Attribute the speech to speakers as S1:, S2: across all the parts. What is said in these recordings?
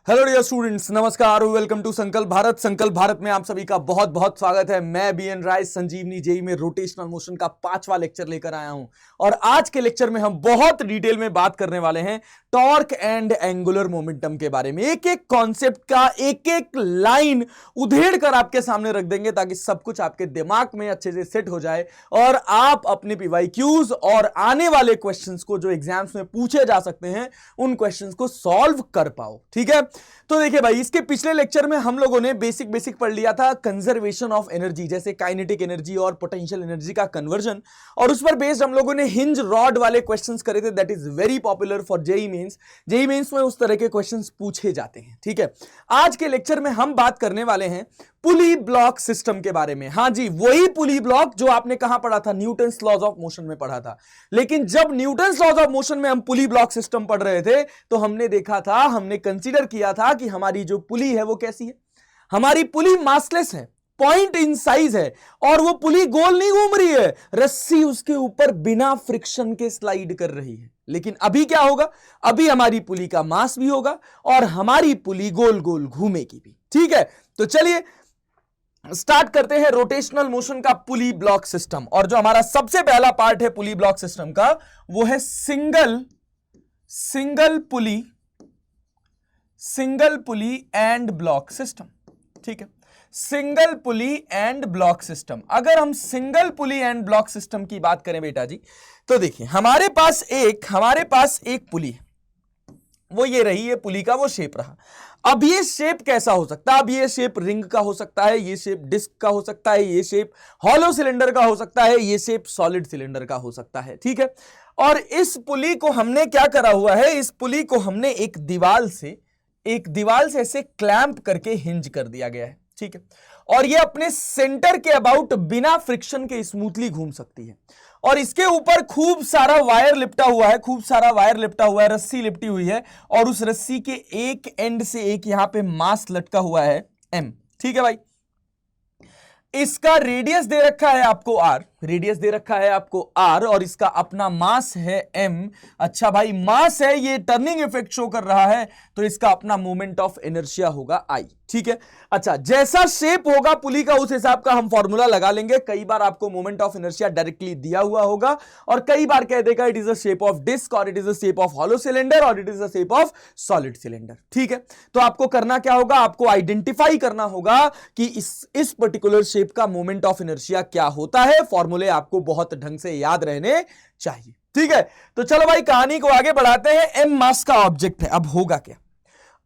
S1: Hello dear students, नमस्कार, welcome to संकल्प भारत। संकल्प भारत में आप सभी का बहुत बहुत स्वागत है। मैं बीएन राय संजीवनी जेई में रोटेशनल मोशन का 5वां लेक्चर लेकर आया हूं और आज के लेक्चर में हम बहुत डिटेल में बात करने वाले हैं टॉर्क एंड एंगुलर मोमेंटम के बारे में। एक एक कॉन्सेप्ट का एक एक लाइन उधेड़ कर आपके सामने रख देंगे ताकि सब कुछ आपके दिमाग में अच्छे से सेट हो जाए और आप अपने पीवाईक्यूज और आने वाले क्वेश्चंस को जो एग्जाम्स में पूछे जा सकते हैं उन क्वेश्चंस को सॉल्व कर पाओ। ठीक है, तो देखिए भाई, इसके पिछले लेक्चर में हम लोगों ने बेसिक पढ़ लिया था कंजर्वेशन ऑफ एनर्जी, जैसे काइनेटिक एनर्जी और पोटेंशियल एनर्जी का कन्वर्जन, और उस पर बेस्ड हम लोगों ने हिंज रॉड वाले क्वेश्चंस करे थे। That is very popular for JEE Mains. JEE Mains में उस तरह के क्वेश्चंस पूछे जाते हैं। ठीक है, आज के लेक्चर में हम बात करने वाले हैं पुली ब्लॉक सिस्टम के बारे में। हां जी, वही पुली ब्लॉक जो आपने कहां पढ़ा था, न्यूटन्स लॉज ऑफ मोशन में पढ़ा था। लेकिन जब न्यूटन्स लॉज ऑफ मोशन में हम पुली ब्लॉक सिस्टम पढ़ रहे थे तो हमने देखा था, हमने कंसीडर किया था कि हमारी जो पुली है वो कैसी है। हमारी पुली मासलेस है, पॉइंट इन साइज है और वो पुली गोल नहीं घूम रही है, रस्सी उसके ऊपर बिना फ्रिक्शन के स्लाइड कर रही है। लेकिन अभी क्या होगा, अभी हमारी पुली का मास भी होगा और हमारी पुली गोल गोल घूमेगी भी। ठीक है, तो चलिए स्टार्ट करते हैं रोटेशनल मोशन का पुली ब्लॉक सिस्टम। और जो हमारा सबसे पहला पार्ट है पुली ब्लॉक सिस्टम का वो है single pulley and block system. ठीक है, single pulley and block system. अगर हम single pulley and block system की बात करें बेटा जी, तो देखिए हमारे पास एक पुली है, वो ये रही, ये पुली का वो शेप रहा। अब ये शेप कैसा हो सकता है? अब ये शेप रिंग का हो सकता है, ये शेप डिस्क का हो सकता है, ये शेप हॉलो सिलेंडर का हो सकता है, ये शेप सॉलिड सिलेंडर का हो सकता है। ठीक है, और इस पुली को हमने क्या करा हुआ है, इस पुली को हमने एक दीवार से ऐसे क्लैंप करके हिंज कर दिया गया है। ठीक है, और ये अपने सेंटर के अबाउट बिना फ्रिक्शन के स्मूथली घूम सकती है। और इसके ऊपर खूब सारा वायर लिपटा हुआ है, रस्सी लिपटी हुई है और उस रस्सी के एक एंड से एक यहां पे मास लटका हुआ है m। ठीक है भाई, इसका रेडियस दे रखा है आपको r और इसका अपना मास है m। अच्छा भाई, मास है, ये टर्निंग इफेक्ट शो कर रहा है, तो इसका अपना मोमेंट ऑफ इनर्शिया होगा I। ठीक है, अच्छा, जैसा शेप होगा पुली का उस हिसाब का हम फॉर्मूला लगा लेंगे। कई बार आपको मोमेंट ऑफ इनर्शिया डायरेक्टली दिया हुआ होगा और कई बार कह देगा it is a shape of disc और it is a shape of hollow cylinder और it is a shape of solid cylinder. ठीक है, तो आपको करना क्या होगा, आपको आइडेंटिफाई करना होगा कि इस पर्टिकुलर शेप का मोमेंट ऑफ इनर्शिया क्या होता है। फॉर्मूले आपको बहुत ढंग से याद रहने चाहिए। ठीक है, तो चलो भाई कहानी को आगे बढ़ाते हैं। एम मास का ऑब्जेक्ट है।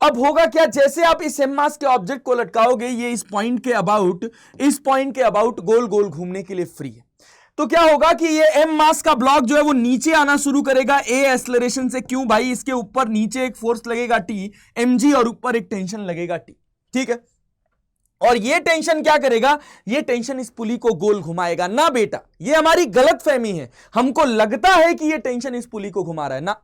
S1: अब होगा क्या, जैसे आप इस एम मास के ऑब्जेक्ट को लटकाओगे, ये इस पॉइंट के अबाउट गोल गोल घूमने के लिए फ्री है। तो क्या होगा कि ये एम मास का ब्लॉक जो है वो नीचे आना शुरू करेगा ए एक्सेलरेशन से। क्यों भाई, इसके ऊपर नीचे एक फोर्स लगेगा टी mg और ऊपर एक टेंशन लगेगा टी। ठीक है, और ये टेंशन क्या करेगा, ये टेंशन इस पुली को गोल घुमाएगा ना बेटा, ये हमारी गलतफहमी है। हमको लगता है कि ये टेंशन इस पुली को घुमा रहा है, ना,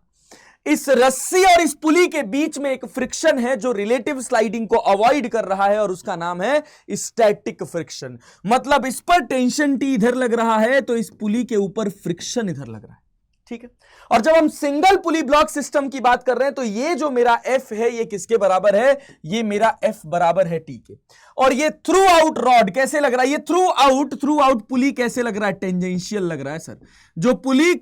S1: इस रस्सी और इस पुली के बीच में एक फ्रिक्शन है जो रिलेटिव स्लाइडिंग को अवॉइड कर रहा है और उसका नाम है स्टैटिक फ्रिक्शन। मतलब इस पर टेंशन टी इधर लग रहा है तो इस पुली के ऊपर फ्रिक्शन इधर लग रहा है। ठीक है, और जब हम सिंगल पुली ब्लॉक सिस्टम की बात कर रहे हैं तो ये जो मेरा F है ये किसके बराबर है, ये मेरा F बराबर है T के। और ये थ्रू आउट रॉड कैसे लग रहा है, ये थ्रू आउट पुली कैसे लग रहा है, टेंजेंशियल लग रहा है सर, जो पुली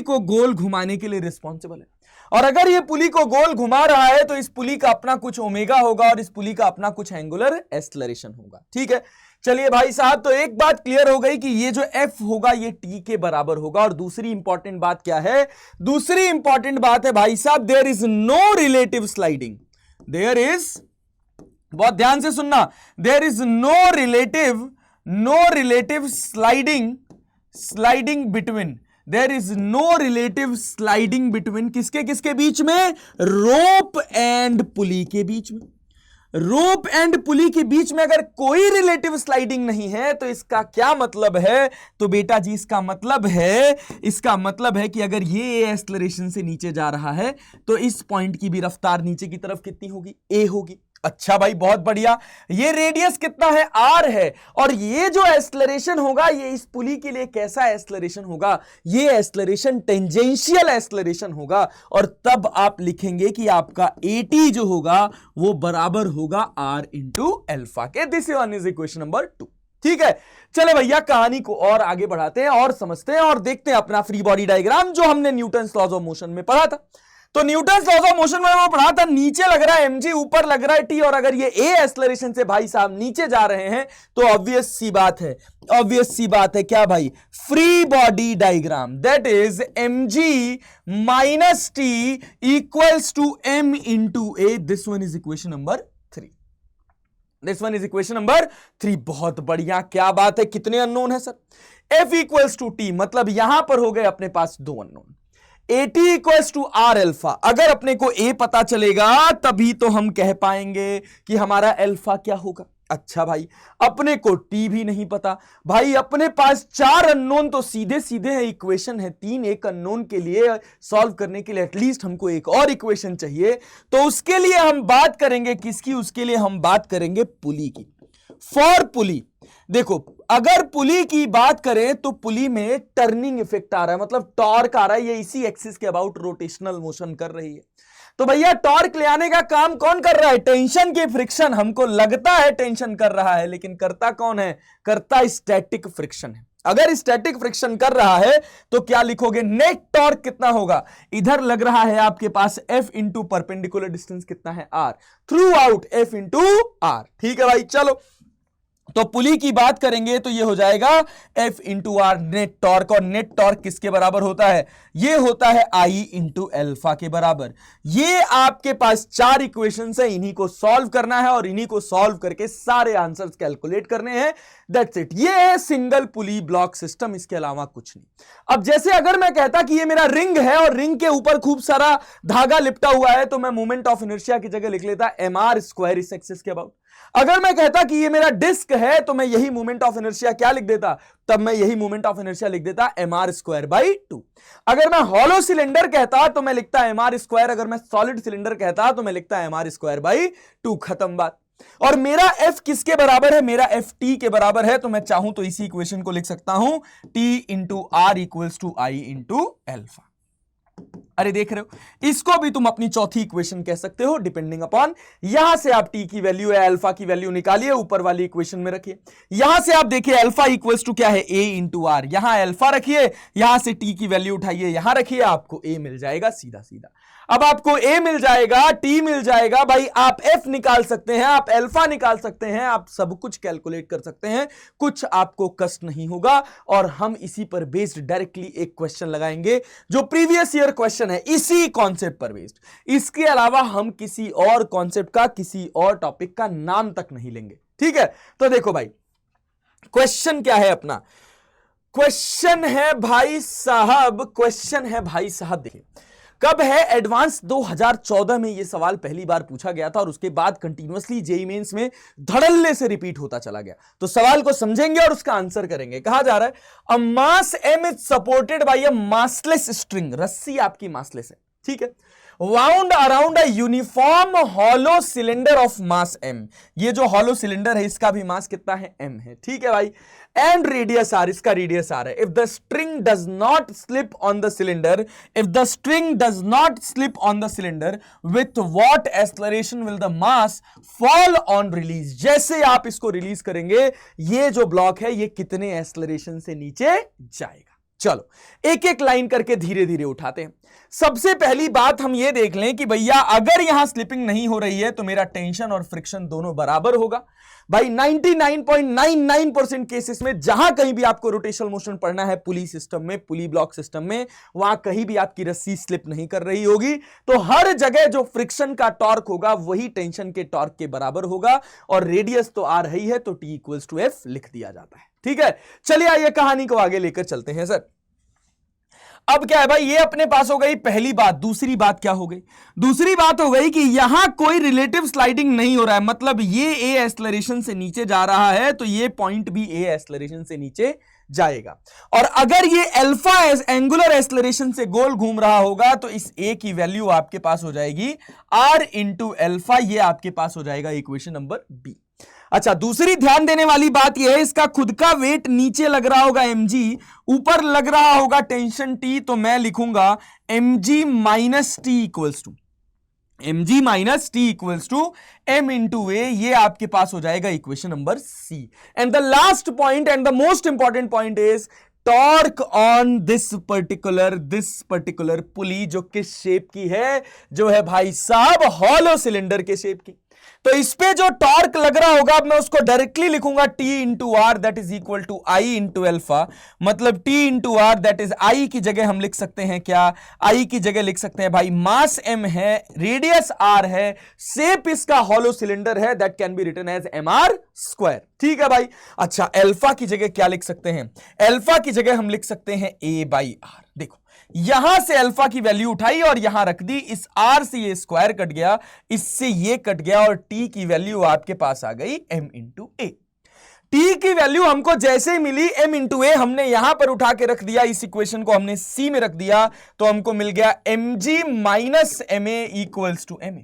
S1: को गोल घुमाने के लिए रिस्पॉन्सिबल है। और अगर ये पुली को गोल घुमा रहा है तो इस पुली का अपना कुछ ओमेगा होगा और इस पुली का अपना कुछ एंगुलर एक्सेलरेशन होगा। ठीक है, चलिए भाई साहब, तो एक बात क्लियर हो गई कि ये जो F होगा ये T के बराबर होगा। और दूसरी इंपॉर्टेंट बात क्या है, दूसरी इंपॉर्टेंट बात है भाई साहब, there is no relative sliding, बहुत ध्यान से सुनना, there is no relative sliding between किसके बीच में, रोप एंड पुली के बीच में। रोप एंड पुली के बीच में अगर कोई रिलेटिव स्लाइडिंग नहीं है तो इसका क्या मतलब है, तो बेटा जी इसका मतलब है कि अगर ये एक्सेलरेशन से नीचे जा रहा है तो इस पॉइंट की भी रफ्तार नीचे की तरफ कितनी होगी, a होगी। अच्छा भाई, बहुत बढ़िया। ये रेडियस कितना है, आर है, और ये जो एक्सेलरेशन होगा ये इस पुली के लिए कैसा एक्सेलरेशन होगा, ये एक्सेलरेशन टेंजेंशियल एक्सेलरेशन होगा, और तब आप लिखेंगे कि आपका AT जो होगा वो बराबर होगा R इंटू एल्फा के। This is equation number 2। ठीक है, चले भैया कहानी को और आगे बढ़ाते हैं और समझते हैं और देखते हैं अपना फ्री बॉडी डायग्राम जो हमने न्यूटन्स लॉज ऑफ मोशन में पढ़ा था। तो न्यूटन्स लॉज ऑफ मोशन में वो पढ़ा था, नीचे लग रहा है mg, ऊपर लग रहा है t, और अगर ये a एक्सेलरेशन से भाई साहब नीचे जा रहे हैं तो ऑब्वियस सी बात है क्या भाई, free body diagram, that is mg minus t equals to m into a। This one is equation number 3। बहुत बढ़िया, क्या बात है, कितने अननोन है sir, f equals to t, मतलब यहां पर हो गए अपने पास 2 unknown, AT equals to R alpha. अगर अपने को A पता चलेगा तभी तो हम कह पाएंगे कि हमारा अल्फा क्या होगा। अच्छा भाई, अपने को T भी नहीं पता भाई, अपने पास 4 अननोन तो सीधे सीधे है, इक्वेशन है 3, एक अननोन के लिए सॉल्व करने के लिए एटलीस्ट हमको एक और इक्वेशन चाहिए, तो उसके लिए हम बात करेंगे किसकी, उसके लिए हम बात करेंगे पुली की। फॉर पुली, देखो अगर पुली की बात करें तो पुली में टर्निंग इफेक्ट आ रहा है, मतलब टॉर्क आ रहा है, ये इसी एक्सिस के अबाउट रोटेशनल मोशन कर रही है। तो भैया टॉर्क ले आने का काम कौन कर रहा है, टेंशन की फ्रिक्शन, हमको लगता है टेंशन कर रहा है, लेकिन करता कौन है, करता स्टैटिक फ्रिक्शन है। अगर स्टैटिक फ्रिक्शन कर रहा है तो क्या लिखोगे, नेट टॉर्क कितना होगा, इधर लग रहा है आपके पास F इंटू परपेंडिकुलर डिस्टेंस कितना है R, through out F into R। ठीक है भाई, चलो तो पुली की बात करेंगे तो ये हो जाएगा F into R net torque, और नेट टॉर्क किसके बराबर होता है, ये होता है I इंटू एल्फा के बराबर। ये आपके पास 4 इक्वेशंस है, इन्हीं को सॉल्व करना है और इन्हीं को सॉल्व करके सारे आंसर्स कैलकुलेट करने हैं, दैट्स इट। ये है सिंगल पुली ब्लॉक सिस्टम, इसके अलावा कुछ नहीं। अब जैसे अगर मैं कहता कि ये मेरा रिंग है और रिंग के ऊपर खूब सारा धागा लिपटा हुआ है, तो मैं मोमेंट ऑफ इनर्शिया की जगह लिख लेता mr स्क्वायर इस एक्सिस के अबाउट। अगर मैं कहता कि ये मेरा डिस्क है तो मैं यही मोमेंट ऑफ इनर्शिया क्या लिख देता, तब मैं यही मोमेंट ऑफ इनर्शिया लिख देता mr स्क्वायर बाई 2। अगर मैं हॉलो सिलेंडर कहता तो मैं लिखता mr स्क्वायर, अगर मैं सॉलिड सिलेंडर कहता तो मैं लिखता mr स्क्वायर बाई 2, खत्म बात। और मेरा f किसके बराबर है, मेरा f t के बराबर है, तो मैं चाहूं तो इसी इक्वेशन को लिख सकता हूं t into R equals to I into alpha. अरे देख रहे हो, इसको भी तुम अपनी चौथी इक्वेशन कह सकते हो, डिपेंडिंग अपॉन, यहां से आप t की वैल्यू या अल्फा की वैल्यू निकालिए, ऊपर वाली इक्वेशन में रखिए। यहां से आप देखिए अल्फा इक्वल्स टू क्या है, a इंटू आर, यहां अल्फा रखिए, यहां से t की वैल्यू उठाइए, यहां रखिए, आपको a मिल जाएगा सीधा सीधा। अब आपको a मिल जाएगा, t मिल जाएगा, भाई आप f निकाल सकते हैं, आप अल्फा निकाल सकते हैं, आप सब कुछ कैलकुलेट कर सकते हैं, कुछ आपको कष्ट नहीं होगा। और हम इसी पर बेस्ड डायरेक्टली एक क्वेश्चन लगाएंगे जो प्रीवियस ईयर क्वेश्चन है, इसी कॉन्सेप्ट पर बेस्ड। इसके अलावा हम किसी और कॉन्सेप्ट का, किसी और टॉपिक का नाम तक नहीं लेंगे, ठीक है। तो देखो भाई क्वेश्चन क्या है अपना, क्वेश्चन है भाई साहब, देखिए कब है, एडवांस 2014 में ये सवाल पहली बार पूछा गया था और उसके बाद कंटिन्यूअसली जेईई मेंस में धड़ल्ले से रिपीट होता चला गया। तो सवाल को समझेंगे और उसका आंसर करेंगे। कहा जा रहा है अ मास m is supported by a massless string, रस्सी आपकी मासलेस है, ठीक है, wound around a uniform hollow cylinder of mass m। ये जो हॉलो सिलेंडर है इसका भी मास कितना है, m है, ठीक है भाई, एंड रेडियस r, इसका रेडियस r है। If the string does not slip on the cylinder, if the string does not slip on the cylinder, with what acceleration will the mass fall on release. जैसे आप इसको release करेंगे ये जो block है ये कितने एक्सेलरेशन से नीचे जाएगा। चलो एक एक लाइन करके धीरे धीरे उठाते हैं। सबसे पहली बात हम ये देख लें कि भैया अगर यहां स्लिपिंग नहीं हो रही है तो मेरा टेंशन और फ्रिक्शन दोनों बराबर होगा। भाई 99.99% केसेस में जहां कहीं भी आपको रोटेशनल मोशन पढ़ना है पुली सिस्टम में, पुली ब्लॉक सिस्टम में, वहां कहीं भी आपकी रस्सी स्लिप नहीं कर रही होगी, तो हर जगह जो फ्रिक्शन का टॉर्क होगा वही टेंशन के टॉर्क के बराबर होगा। और रेडियस तो आ रही है तो T इक्वल्स टू F लिख दिया जाता है, ठीक है। चलिए आइए कहानी को आगे लेकर चलते हैं सर। अब क्या है भाई, ये अपने पास हो गई पहली बात। दूसरी बात क्या हो गई, दूसरी बात हो गई कि यहां कोई रिलेटिव स्लाइडिंग नहीं हो रहा है, मतलब ये ए एक्सेलरेशन से नीचे जा रहा है तो ये पॉइंट भी ए एक्सेलरेशन से नीचे जाएगा। और अगर ये अल्फा एंगुलर एक्सेलरेशन से गोल घूम रहा होगा तो इस ए की वैल्यू आपके पास हो जाएगी आर इंटू अल्फा, ये आपके पास हो जाएगा इक्वेशन नंबर बी। अच्छा, दूसरी ध्यान देने वाली बात यह है, इसका खुद का वेट नीचे लग रहा होगा mg, ऊपर लग रहा होगा टेंशन T, तो मैं लिखूंगा mg minus T equals to mg minus T equals to m into A, ये आपके पास हो जाएगा equation number C. And the last point and the most important point is torque on this particular pulley, जो किस shape की है, जो है भाई साहब हॉलो सिलेंडर के शेप की। तो इस पे जो टॉर्क लग रहा होगा, मैं उसको डायरेक्टली लिखूंगा T into R that is equal to I into alpha, मतलब T into R that is I की जगह हम लिख सकते हैं क्या, आई की जगह लिख सकते हैं भाई मास m है, रेडियस r है, शेप इसका हॉलो सिलेंडर है, that can be written as mr square. ठीक है भाई। अच्छा, अल्फा की जगह क्या लिख सकते हैं, अल्फा की जगह हम लिख सकते हैं a बाई आर। देखो, यहां से अल्फा की वैल्यू उठाई और यहां रख दी, इस r से ये स्क्वायर कट गया, इससे ये कट गया, और t की वैल्यू आपके पास आ गई m इंटू ए। t की वैल्यू हमको जैसे मिली m इंटू ए, हमने यहां पर उठा के रख दिया, इस इक्वेशन को हमने c में रख दिया, तो हमको मिल गया mg minus ma equals to ma।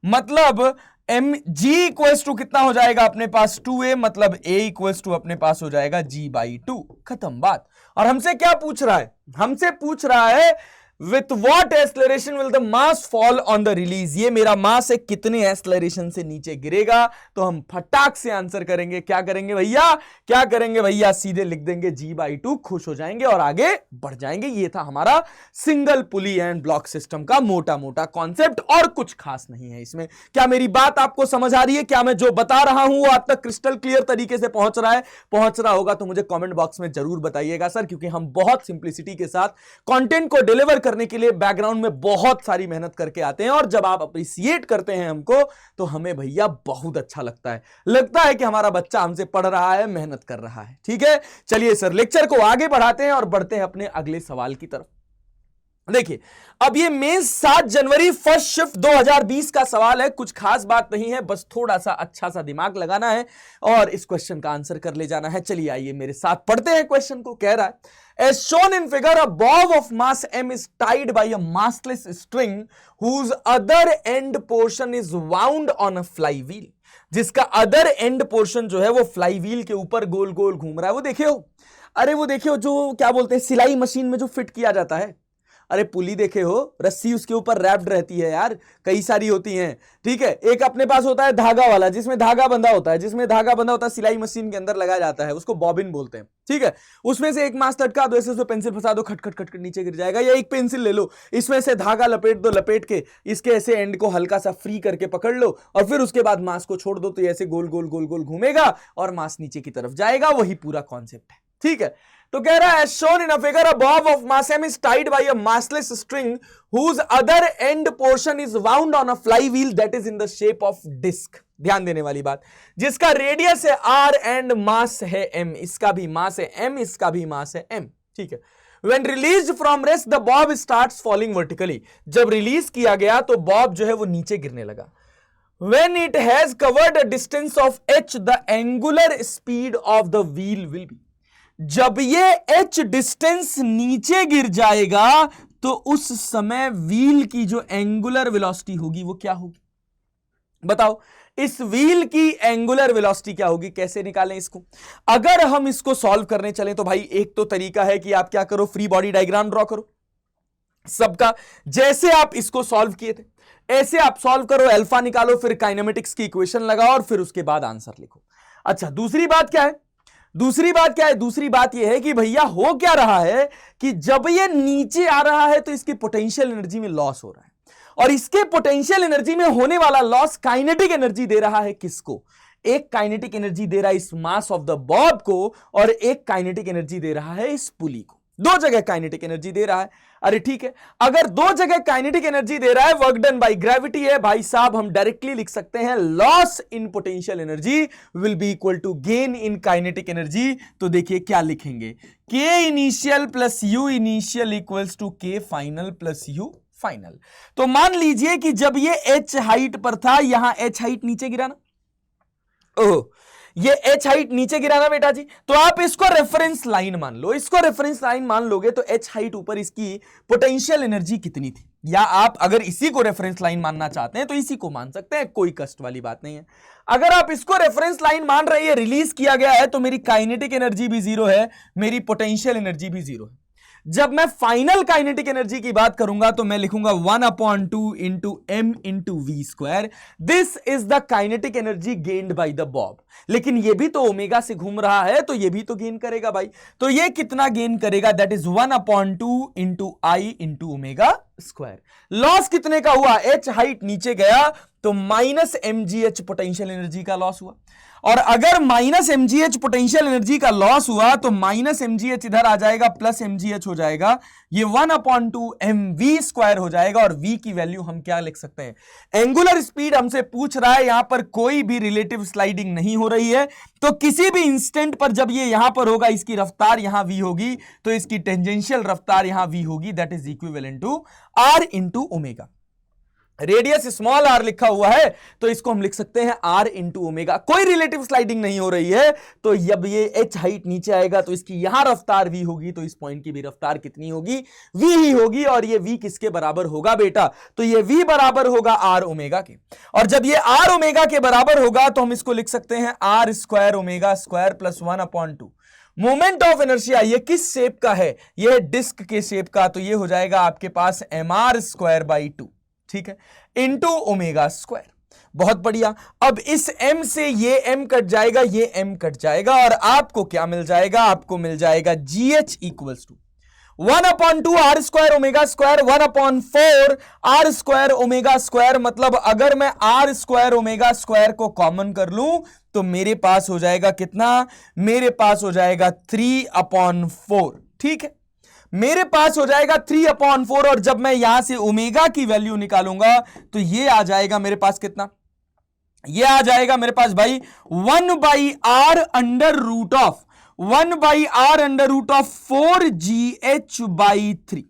S1: मतलब mg इक्वल्स टू कितना हो जाएगा अपने पास 2a, मतलब a इक्वल्स टू अपने पास हो जाएगा g बाई 2। खत्म बात। और हमसे क्या पूछ रहा है, हमसे पूछ रहा है with what acceleration will the mass fall on the release, ये मेरा मास है, कितने एक्सेलरेशन से नीचे गिरेगा। तो हम फटाक से आंसर करेंगे, क्या करेंगे भैया, क्या करेंगे भैया, सीधे लिख देंगे g बाई 2, खुश हो जाएंगे और आगे बढ़ जाएंगे। ये था हमारा single pulley and block system का मोटा मोटा कॉन्सेप्ट, और कुछ खास नहीं है इसमें। क्या मेरी बात आपको समझ आ रही है, क्या मैं जो बता रहा हूं वो आप तक क्रिस्टल क्लियर तरीके से पहुंच रहा है? पहुंच रहा होगा तो मुझे कॉमेंट बॉक्स में जरूर बताइएगा सर, क्योंकि हम बहुत सिंप्लिसिटी के साथ कॉन्टेंट को डिलीवर करने के लिए बैकग्राउंड में बहुत सारी मेहनत करके आते हैं, और जब आप अप्रिशिएट करते हैं हमको तो हमें भैया बहुत अच्छा लगता है कि हमारा बच्चा हमसे पढ़ रहा है, मेहनत कर रहा है। ठीक है, चलिए सर लेक्चर को आगे बढ़ाते हैं और बढ़ते हैं अपने अगले सवाल की तरफ। देखिए, अब ये मेंस 7 जनवरी फर्स्ट शिफ्ट 2020 का सवाल है, कुछ खास बात नहीं है, बस थोड़ा सा अच्छा सा दिमाग लगाना है और इस क्वेश्चन का आंसर कर ले जाना है। चलिए आइए मेरे साथ पढ़ते हैं क्वेश्चन को। कह रहा है as shown in figure a bob of mass m is tied by a massless string whose other end portion is wound on a flywheel, जिसका अदर एंड पोर्शन जो है वो फ्लाईव्हील के ऊपर गोल गोल घूम रहा है। वो देखियो, अरे वो देखियो, जो क्या बोलते हैं सिलाई मशीन में जो फिट किया जाता है, अरे पुली देखे हो, रस्सी उसके ऊपर रैप्ड रहती है यार, कई सारी होती हैं। ठीक है, एक अपने पास होता है धागा वाला, जिसमें धागा बंधा होता है, सिलाई मशीन के अंदर लगाया जाता है, उसको बॉबिन बोलते हैं। ठीक है, उसमें से एक मास लटका दो, ऐसे उसमें पेंसिल फंसा दो, खट खट खट खट नीचे गिर जाएगा। या एक पेंसिल ले लो, इसमें से धागा लपेट दो, लपेट के इसके ऐसे एंड को हल्का सा फ्री करके पकड़ लो, और फिर उसके बाद मास को छोड़ दो, तो ऐसे गोल गोल गोल गोल घूमेगा और मास नीचे की तरफ जाएगा। वही पूरा कॉन्सेप्ट है। ठीक है, तो कह रहा है as shown in a figure a bob of mass m is tied by a massless string whose other end portion is wound on a flywheel that is in the shape of disc। ध्यान देने वाली बात, जिसका radius है r and mass है m, इसका भी मास है m, इसका भी मास है m। ठीक है, when released from rest the bob starts falling vertically, जब रिलीज किया गया तो बॉब जो है वो नीचे गिरने लगा। when it has covered a distance of h the angular speed of the wheel will be, जब ये h डिस्टेंस नीचे गिर जाएगा तो उस समय व्हील की जो एंगुलर वेलोसिटी होगी वो क्या होगी? बताओ, इस व्हील की एंगुलर वेलोसिटी क्या होगी? कैसे निकालें इसको? अगर हम इसको सॉल्व करने चलें तो भाई एक तो तरीका है कि आप क्या करो, फ्री बॉडी डायग्राम ड्रॉ करो सबका, जैसे आप इसको सॉल्व किए थे ऐसे आप सॉल्व करो, अल्फा निकालो, फिर काइनेमेटिक्स की इक्वेशन लगाओ और फिर उसके बाद आंसर लिखो। अच्छा, दूसरी बात क्या है? दूसरी बात यह है कि भैया हो क्या रहा है कि जब ये नीचे आ रहा है तो इसकी पोटेंशियल एनर्जी में लॉस हो रहा है, और इसके पोटेंशियल एनर्जी में होने वाला लॉस काइनेटिक एनर्जी दे रहा है किसको? एक काइनेटिक एनर्जी दे रहा है इस मास ऑफ द बॉब को, और एक काइनेटिक एनर्जी दे रहा है इस पुली को। दो जगह काइनेटिक एनर्जी दे रहा है। अरे ठीक है, अगर दो जगह काइनेटिक एनर्जी दे रहा है, वर्क डन बाय ग्रेविटी है भाई साहब, हम डायरेक्टली लिख सकते हैं loss in potential energy will be equal to gain in kinetic energy. तो देखिए क्या लिखेंगे, K initial plus U initial equals to K final plus U final. तो मान लीजिए कि जब ये एच हाइट पर था, यहां एच हाइट नीचे गिरा ना, ओह, ये एच हाइट नीचे गिरा ना बेटा जी, तो आप इसको रेफरेंस लाइन मान लो, इसको रेफरेंस लाइन मान लोगे तो एच हाइट ऊपर इसकी पोटेंशियल एनर्जी कितनी थी, या आप अगर इसी को रेफरेंस लाइन मानना चाहते हैं तो इसी को मान सकते हैं, कोई कष्ट वाली बात नहीं है। अगर आप इसको रेफरेंस लाइन मान रहे हैं, रिलीज किया गया है, तो मेरी काइनेटिक एनर्जी भी जीरो है, मेरी पोटेंशियल एनर्जी भी जीरो है। जब मैं फाइनल काइनेटिक एनर्जी की बात करूंगा तो मैं लिखूंगा 1/2 into m into v square, this is the kinetic energy gained by the bob. लेकिन ये भी तो ओमेगा से घूम रहा है, तो ये भी तो गेन करेगा भाई, तो ये कितना गेन करेगा, that is 1/2 into I into omega square. Loss कितने का हुआ, एच हाइट नीचे गया तो माइनस mgh पोटेंशियल एनर्जी का लॉस हुआ, और अगर माइनस mgh पोटेंशियल एनर्जी का लॉस हुआ तो माइनस mgh इधर आ जाएगा, प्लस mgh हो जाएगा, ये 1/2 mv स्क्वायर हो जाएगा। और v की वैल्यू हम क्या लिख सकते हैं, एंगुलर स्पीड हमसे पूछ रहा है, यहां पर कोई भी रिलेटिव स्लाइडिंग नहीं हो रही है, तो किसी भी इंस्टेंट पर जब ये यहां पर होगा, इसकी रफ्तार यहां v होगी, तो इसकी टेंजेंशियल रफ्तार यहां v होगी, that is equivalent to r into omega. Radius small r लिखा हुआ है, तो इसको हम लिख सकते हैं r इंटू ओमेगा। कोई रिलेटिव स्लाइडिंग नहीं हो रही है, तो जब ये h हाइट नीचे आएगा तो इसकी यहां रफ्तार v होगी, तो इस पॉइंट की भी रफ्तार कितनी होगी, v ही होगी। और ये v किसके बराबर होगा बेटा, तो ये v बराबर होगा r ओमेगा के। और जब ये r ओमेगा के बराबर होगा तो हम इसको लिख सकते हैं r square omega square plus 1/2। Moment of inertia ये किस शेप का है, ये डिस्क के शेप का, तो ये हो जाएगा आपके पास mr स्क्वायर बाई 2, ठीक है, इंटू ओमेगा स्क्वायर। बहुत बढ़िया। अब इस m से ये m कट जाएगा, ये m कट जाएगा, और आपको क्या मिल जाएगा, आपको मिल जाएगा gh equals to 1/2 r square omega square 1/4 r square omega square. मतलब अगर मैं r स्क्वायर ओमेगा स्क्वायर को कॉमन कर लूं तो मेरे पास हो जाएगा कितना, मेरे पास हो जाएगा 3/4, ठीक है, मेरे पास हो जाएगा 3/4। और जब मैं यहां से ओमेगा की वैल्यू निकालूंगा तो ये आ जाएगा मेरे पास कितना, ये आ जाएगा मेरे पास भाई 1/r under root of 1/r under root of 4gh/3,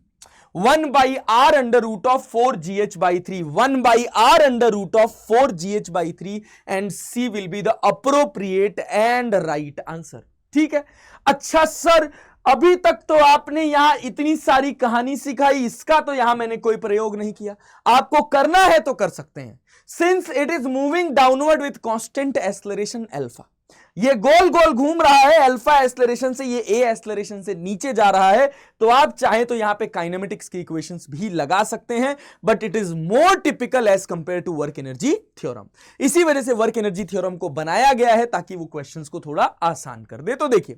S1: 1/r under root of 4gh/3, 1/r under root of 4gh/3, and C will be the appropriate and right answer. ठीक है, अच्छा सर अभी तक तो आपने यहां इतनी सारी कहानी सिखाई, इसका तो यहां मैंने कोई प्रयोग नहीं किया, आपको करना है तो कर सकते हैं। Since it is moving downward with constant acceleration alpha, ये गोल गोल घूम रहा है अल्फा एक्सेलरेशन से, ये ए एक्सेलरेशन से नीचे जा रहा है, तो आप चाहे तो यहां पे काइनेमेटिक्स की इक्वेशंस भी लगा सकते हैं, but it is more typical as compare to work energy theorem. इसी वजह से वर्क एनर्जी थ्योरम को बनाया गया है ताकि वो क्वेश्चंस को थोड़ा आसान कर दे। तो देखिए,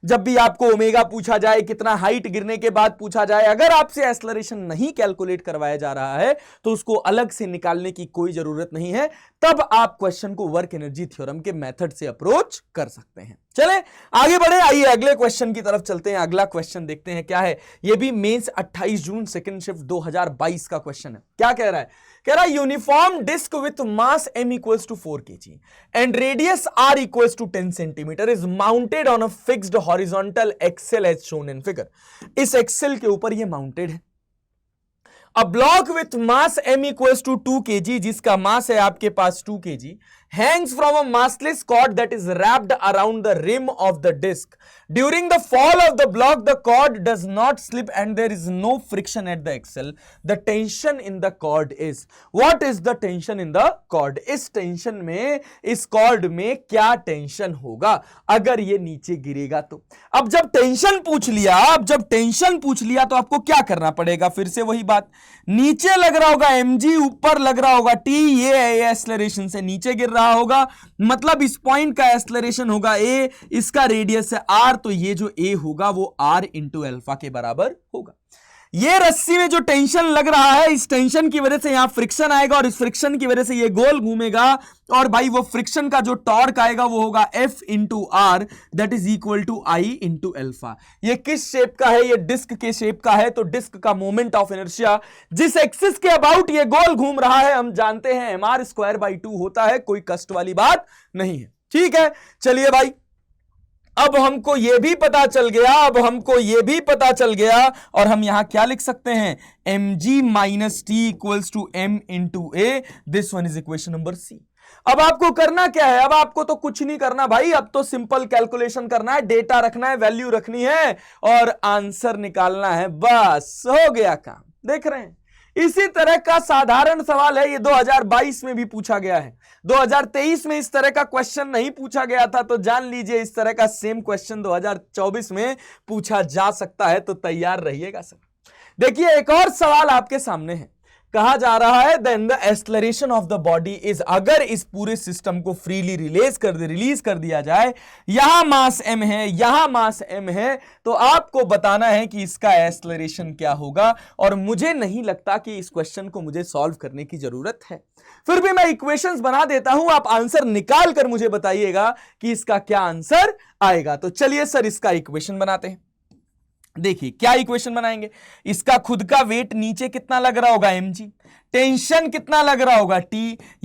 S1: जब भी आपको ओमेगा पूछा जाए, कितना हाइट गिरने के बाद पूछा जाए, अगर आपसे एक्सेलरेशन नहीं कैलकुलेट करवाया जा रहा है तो उसको अलग से निकालने की कोई जरूरत नहीं है, तब आप क्वेश्चन को वर्क एनर्जी थ्योरम के मेथड से अप्रोच कर सकते हैं। चले आगे बढ़े, आइए अगले क्वेश्चन की तरफ चलते हैं। अगला क्वेश्चन देखते हैं क्या है, ये भी मेंस 28 जून सेकंड शिफ्ट 2022 का क्वेश्चन है। क्या कह रहा है, कह रहा है uniform disc with mass m equals to 4 kg and radius r equals to 10 centimetre is mounted on a fixed horizontal axle as shown in figure. इस एक्सेल के ऊपर ये माउंटेड है। A block with mass m equals to 2 kg, जिसका mass है आपके पास 2 kg, hangs from a massless cord that is wrapped around the rim of the disc. During the fall of the block, the cord does not slip and there is no friction at the axle. The tension in the cord is, what is the tension in the cord? इस tension में, इस cord में क्या tension होगा अगर ये नीचे गिरेगा तो। अब जब टेंशन पूछ लिया, अब जब टेंशन पूछ लिया तो आपको क्या करना पड़ेगा, फिर से वही बात, नीचे लग रहा होगा mg, ऊपर लग रहा होगा t, ये एक्सेलरेशन से नीचे गिर रहा होगा, मतलब इस पॉइंट का एक्सेलरेशन होगा a, इसका रेडियस है r, तो ये जो a होगा वो r इंटू अल्फा के बराबर होगा। ये रस्सी में जो टेंशन लग रहा है, इस टेंशन की वजह से यहां फ्रिक्शन आएगा और इस फ्रिक्शन की वजह से ये गोल घूमेगा, और भाई वो फ्रिक्शन का जो टॉर्क आएगा वो होगा F into R, that is equal to I into alpha. ये किस शेप का है, ये डिस्क के शेप का है, तो डिस्क का मोमेंट ऑफ इनर्शिया जिस एक्सिस के अबाउट ये गोल घूम रहा है, हम जानते हैं mr स्क्वायर बाई 2 होता है, कोई कष्ट वाली बात नहीं है। ठीक है, चलिए भाई, अब हमको यह भी पता चल गया, अब हमको यह भी पता चल गया, और हम यहां क्या लिख सकते हैं, mg minus T equals to m into A, this one is equation number C. अब आपको करना क्या है? अब आपको तो कुछ नहीं करना भाई, अब तो सिंपल कैलकुलेशन करना है, डेटा रखना है, वैल्यू रखनी है और आंसर निकालना है, बस हो गया काम। देख रहे हैं, इसी तरह का साधारण सवाल है, ये 2022 में भी पूछा गया है। 2023 में इस तरह का क्वेश्चन नहीं पूछा गया था, तो जान लीजिए इस तरह का सेम क्वेश्चन 2024 में पूछा जा सकता है, तो तैयार रहिएगा सर। देखिए एक और सवाल आपके सामने है, कहा जा रहा है then the acceleration of the body is, अगर इस पूरे सिस्टम को फ्रीली रिलीज कर दिया जाए, यहां मास m है, यहां मास m है, तो आपको बताना है कि इसका एक्सेलरेशन क्या होगा। और मुझे नहीं लगता कि इस क्वेश्चन को मुझे सॉल्व करने की जरूरत है, फिर भी मैं इक्वेशंस बना देता हूं, आप आंसर निकाल कर मुझे बताइएगा कि इसका क्या आंसर आएगा। तो चलिए सर इसका इक्वेशन बनाते हैं। देखिए क्या इक्वेशन बनाएंगे, इसका खुद का वेट नीचे कितना लग रहा होगा mg, टेंशन कितना लग रहा होगा t,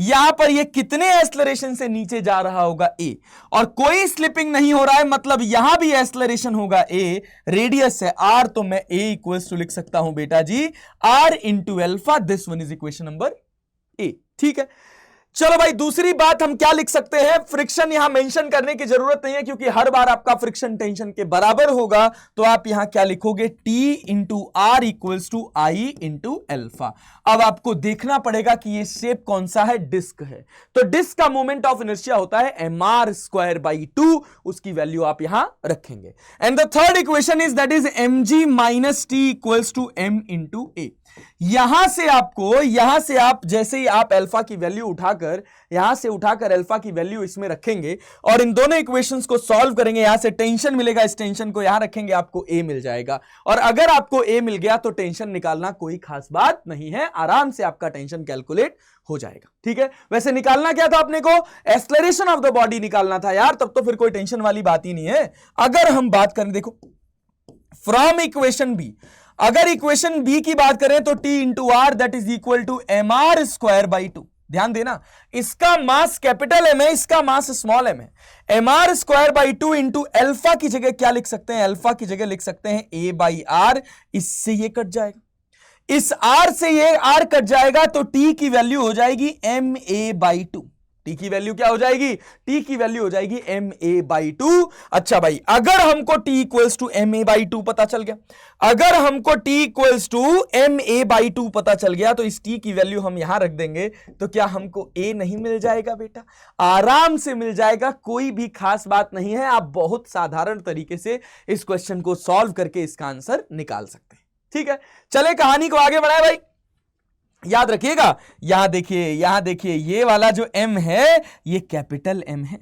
S1: यहां पर ये कितने एक्सेलरेशन से नीचे जा रहा होगा a, और कोई स्लिपिंग नहीं हो रहा है, मतलब यहां भी एक्सेलरेशन होगा a, रेडियस है r, तो मैं a इक्वल्स टू लिख सकता हूं बेटा जी r into alpha, this one is equation number a। ठीक है, चलो भाई दूसरी बात हम क्या लिख सकते हैं, फ्रिक्शन यहां मेंशन करने की जरूरत नहीं है क्योंकि हर बार आपका फ्रिक्शन टेंशन के बराबर होगा, तो आप यहां क्या लिखोगे, T into R equals to I into alpha. अब आपको देखना पड़ेगा कि ये शेप कौन सा है, डिस्क है, तो डिस्क का मोमेंट ऑफ इनर्शिया होता है mr स्क्वायर बाई 2, उसकी वैल्यू आप यहां रखेंगे। And the third equation is that is mg minus T equals to m into A. यहां से आप जैसे ही आप अल्फा की वैल्यू उठाकर अल्फा की वैल्यू इसमें रखेंगे और इन दोनों इक्वेशंस को सॉल्व करेंगे, यहां से टेंशन मिलेगा, इस टेंशन को यहां रखेंगे, आपको ए मिल जाएगा। और अगर आपको ए मिल गया तो टेंशन निकालना कोई खास बात नहीं है, आराम से आपका टेंशन कैलकुलेट हो जाएगा। ठीक है, वैसे निकालना क्या था अपने को, एक्सेलरेशन ऑफ द बॉडी निकालना था यार, तब तो फिर कोई टेंशन वाली बात ही नहीं है। अगर हम बात करें, देखो फ्रॉम इक्वेशन बी, अगर इक्वेशन बी की बात करें तो T into R that is equal to mr square by 2। ध्यान देना, इसका मास कैपिटल M है, इसका मास स्मॉल m है। mr square by 2 into alpha की जगह क्या लिख सकते हैं, अल्फा की जगह लिख सकते हैं a बाई आर, इससे ये कट जाएगा, इस r से ये r कट जाएगा, तो T की वैल्यू हो जाएगी ma बाई 2। T की वैल्यू क्या हो जाएगी, T की वैल्यू हो जाएगी ma बाई 2। अच्छा भाई, अगर हमको T equals to ma by 2 पता चल गया, अगर हमको T equals to ma by 2 पता चल गया, तो इस T की वैल्यू हम यहां रख देंगे, तो क्या हमको a नहीं मिल जाएगा बेटा, आराम से मिल जाएगा, कोई भी खास बात नहीं है। आप बहुत साधारण तरीके से इस क्वेश्चन को सॉल्व करके इसका आंसर निकाल सकते हैं। ठीक है, चले कहानी को आगे बढ़ाए भाई, याद रखिएगा। यहां देखिए ये वाला जो m है ये कैपिटल M है,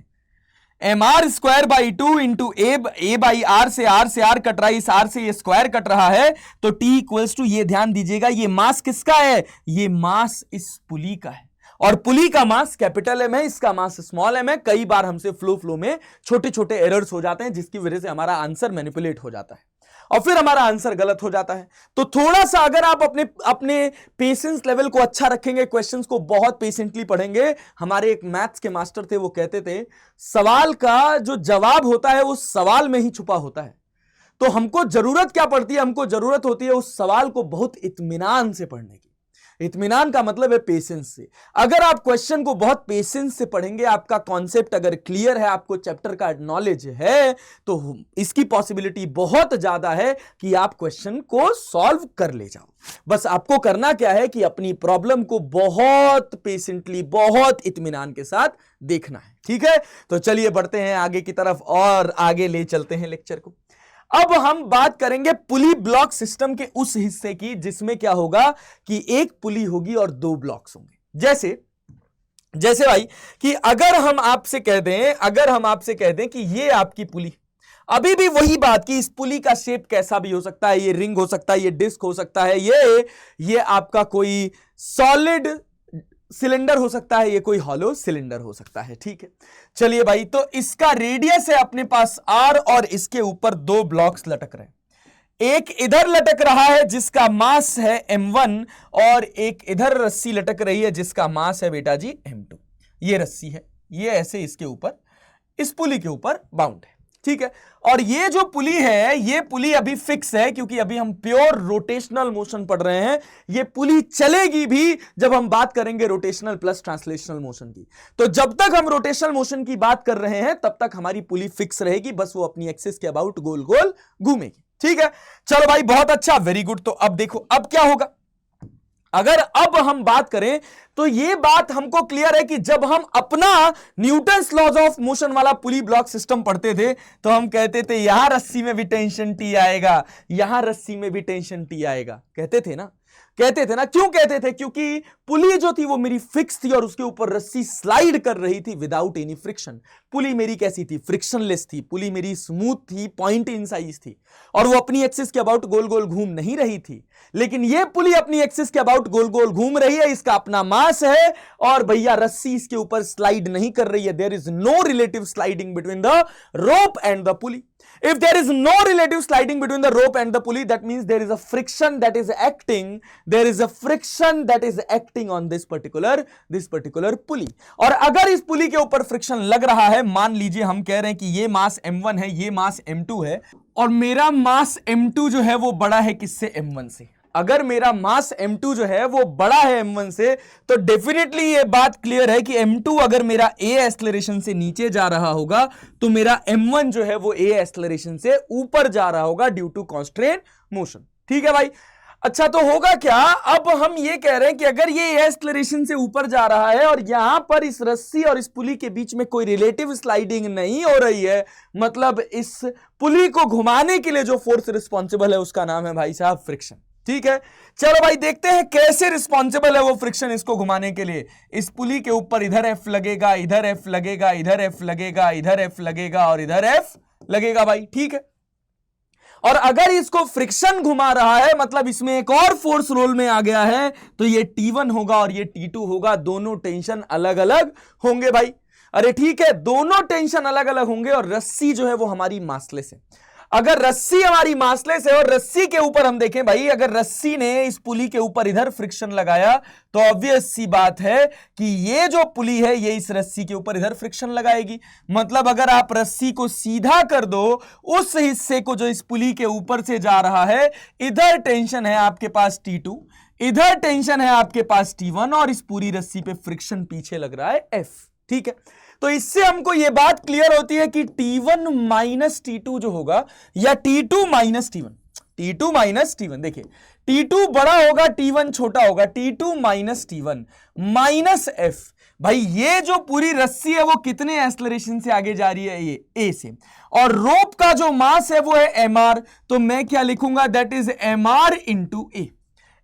S1: mr square by 2 into A by R से आर कट रहा है, इस आर से ये स्क्वायर कट रहा है, तो T इक्वल्स टू, ये ध्यान दीजिएगा, ये मास किसका है, ये मास इस पुली का है, और पुली का मास कैपिटल M है, इसका मास स्मॉल m है। कई बार हमसे फ्लो में छोटे छोटे एरर्स हो जाते हैं जिसकी वजह से हमारा आंसर मैनिपुलेट हो जाता है और फिर हमारा आंसर गलत हो जाता है। तो थोड़ा सा अगर आप अपने पेशेंस लेवल को अच्छा रखेंगे, क्वेश्चंस को बहुत पेशेंटली पढ़ेंगे, हमारे एक मैथ्स के मास्टर थे, वो कहते थे सवाल का जो जवाब होता है वो सवाल में ही छुपा होता है। तो हमको जरूरत क्या पड़ती है, हमको जरूरत होती है उस सवाल को बहुत इत्मीनान से पढ़ने की। इत्मीनान का मतलब है पेशेंस से। अगर आप क्वेश्चन को बहुत पेशेंस से पढ़ेंगे, आपका कॉन्सेप्ट अगर क्लियर है, आपको चैप्टर का नॉलेज है, तो इसकी पॉसिबिलिटी बहुत ज्यादा है कि आप क्वेश्चन को सॉल्व कर ले जाओ। बस आपको करना क्या है कि अपनी प्रॉब्लम को बहुत पेशेंटली, बहुत इत्मीनान के साथ देखना है। ठीक है, तो चलिए बढ़ते हैं आगे की तरफ और आगे ले चलते हैं लेक्चर को। अब हम बात करेंगे पुली ब्लॉक सिस्टम के उस हिस्से की जिसमें क्या होगा कि एक पुली होगी और दो ब्लॉक्स होंगे। जैसे भाई कि अगर हम आपसे कह दें कि ये आपकी पुली, अभी भी वही बात कि इस पुली का शेप कैसा भी हो सकता है, ये रिंग हो सकता है, ये डिस्क हो सकता है, ये आपका कोई सॉलिड सिलेंडर हो सकता है, ये कोई हॉलो सिलेंडर हो सकता है। ठीक है, चलिए भाई, तो इसका रेडियस है अपने पास r और इसके ऊपर दो ब्लॉक्स लटक रहे हैं। एक इधर लटक रहा है जिसका मास है m1 और एक इधर रस्सी लटक रही है जिसका मास है बेटा जी m2। ये रस्सी है, ये ऐसे इसके ऊपर, इस पुली के ऊपर बाउंड है। ठीक है। और ये जो पुली है, ये पुली अभी फिक्स है क्योंकि अभी हम प्योर रोटेशनल मोशन पढ़ रहे हैं। ये पुली चलेगी भी जब हम बात करेंगे रोटेशनल प्लस ट्रांसलेशनल मोशन की। तो जब तक हम रोटेशनल मोशन की बात कर रहे हैं तब तक हमारी पुली फिक्स रहेगी, बस वो अपनी एक्सिस के अबाउट गोल गोल घूमेगी। ठीक है, चलो भाई बहुत अच्छा, वेरी गुड। तो अब देखो अब क्या होगा, अगर अब हम बात करें तो ये बात हमको क्लियर है कि जब हम अपना न्यूटन्स लॉज ऑफ मोशन वाला पुली ब्लॉक सिस्टम पढ़ते थे तो हम कहते थे यहां रस्सी में भी टेंशन टी आएगा, यहां रस्सी में भी टेंशन टी आएगा, कहते थे ना। क्यों कहते थे? क्योंकि पुली जो थी वो मेरी फिक्स थी और उसके ऊपर रस्सी स्लाइड कर रही थी विदाउट एनी फ्रिक्शन। पुली मेरी कैसी थी? फ्रिक्शनलेस थी। पुली मेरी स्मूथ थी, पॉइंट इन साइज थी और वो अपनी एक्सिस के अबाउट गोल गोल घूम नहीं रही थी। लेकिन ये पुली अपनी एक्सिस के अबाउट गोल गोल घूम रही है, इसका अपना मास है और भैया रस्सी इसके ऊपर स्लाइड नहीं कर रही है। There is no relative sliding between the rope and the pulley. If there is no relative sliding between the rope and the pulley, that means there is a friction that is acting. There is a friction that is acting on this particular pulley. और अगर इस पुली के ऊपर friction लग रहा है, मान लीजिए हम कह रहे हैं कि ये मास m1 है, ये मास m2 है और मेरा मास m2 जो है वो बड़ा है किससे? m1 से। अगर मेरा मास m2 जो है वो बड़ा है m1 से तो डेफिनेटली ये बात क्लियर है कि m2 अगर मेरा a एक्सेलरेशन से नीचे जा रहा होगा तो मेरा m1 जो है वो a एक्सेलरेशन से ऊपर जा रहा होगा ड्यू टू कांस्ट्रेंट मोशन। ठीक है भाई, अच्छा तो होगा क्या? अब हम ये कह रहे हैं कि अगर ये a एक्सेलरेशन से ऊपर जा रहा है और यहां पर इस रस्सी और इस पुली के बीच में कोई रिलेटिव स्लाइडिंग नहीं हो रही है, मतलब इस पुली को घुमाने के लिए जो फोर्स रिस्पॉन्सिबल है उसका नाम है भाई साहब फ्रिक्शन। ठीक है, चलो भाई देखते हैं कैसे रिस्पॉन्सिबल है वो फ्रिक्शन इसको घुमाने के लिए। इस पुली के ऊपर इधर F लगेगा, इधर F लगेगा, इधर F लगेगा, इधर F लगेगा और इधर F लगेगा भाई। ठीक है, और अगर इसको फ्रिक्शन घुमा रहा है मतलब इसमें एक और फोर्स रोल में आ गया है तो ये T1 होगा और ये T2 होगा। दोनों टेंशन अलग अलग होंगे भाई। अरे ठीक है, दोनों टेंशन अलग अलग होंगे और रस्सी जो है वो हमारी मासलेस है। अगर रस्सी हमारी मासलेस है और रस्सी के ऊपर हम देखें भाई, अगर रस्सी ने इस पुली के ऊपर इधर फ्रिक्शन लगाया तो ऑब्वियस सी बात है कि ये जो पुली है ये इस रस्सी के ऊपर इधर फ्रिक्शन लगाएगी। मतलब अगर आप रस्सी को सीधा कर दो, उस हिस्से को जो इस पुली के ऊपर से जा रहा है, इधर टेंशन है आपके पास T2, इधर टेंशन है आपके पास T1 और इस पूरी रस्सी पे फ्रिक्शन पीछे लग रहा है F। ठीक है, तो इससे हमको यह बात क्लियर होती है कि T1 माइनस T2 जो होगा या T2 माइनस T1, देखिए T2 बड़ा होगा, T1 छोटा होगा, T2 minus T1 minus F। भाई ये जो पूरी रस्सी है वो कितने एक्सेलरेशन से आगे जा रही है? ये A से। और रोप का जो मास है वो है mr, तो मैं क्या लिखूंगा? That is mr into A।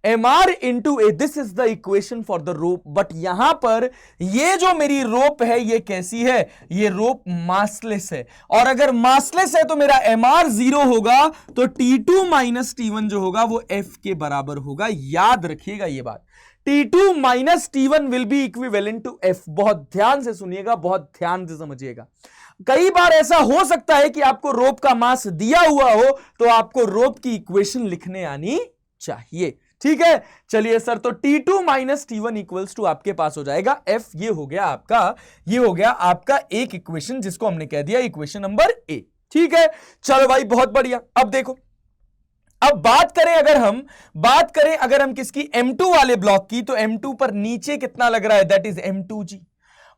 S1: mr into A, this is the equation for the rope. But यहां पर ये जो मेरी रोप है ये कैसी है? ये रोप मासलेस है और अगर मासलेस है तो मेरा mr 0 होगा तो T2 माइनस T1 जो होगा वो F के बराबर होगा। याद रखिएगा ये बात, T2 minus T1 will be equivalent to F। बहुत ध्यान से सुनिएगा, बहुत ध्यान से समझिएगा। कई बार ऐसा हो सकता है कि आपको रोप का मास दिया हुआ हो तो आपको रोप की इक्वेशन लिखने आनी चाहिए। ठीक है, चलिए सर, तो T2 minus T1 equals to आपके पास हो जाएगा F। ये हो गया आपका एक इक्वेशन जिसको हमने कह दिया इक्वेशन नंबर A। ठीक है, चलो भाई बहुत बढ़िया। अब देखो, अब बात करें अगर हम किसकी? M2 वाले ब्लॉक की, तो M2 पर नीचे कितना लग रहा है? That is M2G।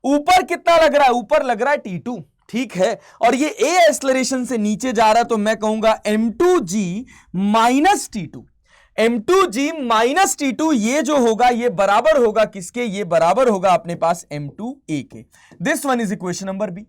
S1: ऊपर कितना लग रहा है? ऊपर लग रहा है T2। ठीक है, और ये A एक्सेलरेशन से नीचे जा रहा है तो मैं कहूंगा M2G minus T2। M2G minus T2 ये जो होगा ये बराबर होगा किसके? ये बराबर होगा अपने पास M2A के। This one is equation number B।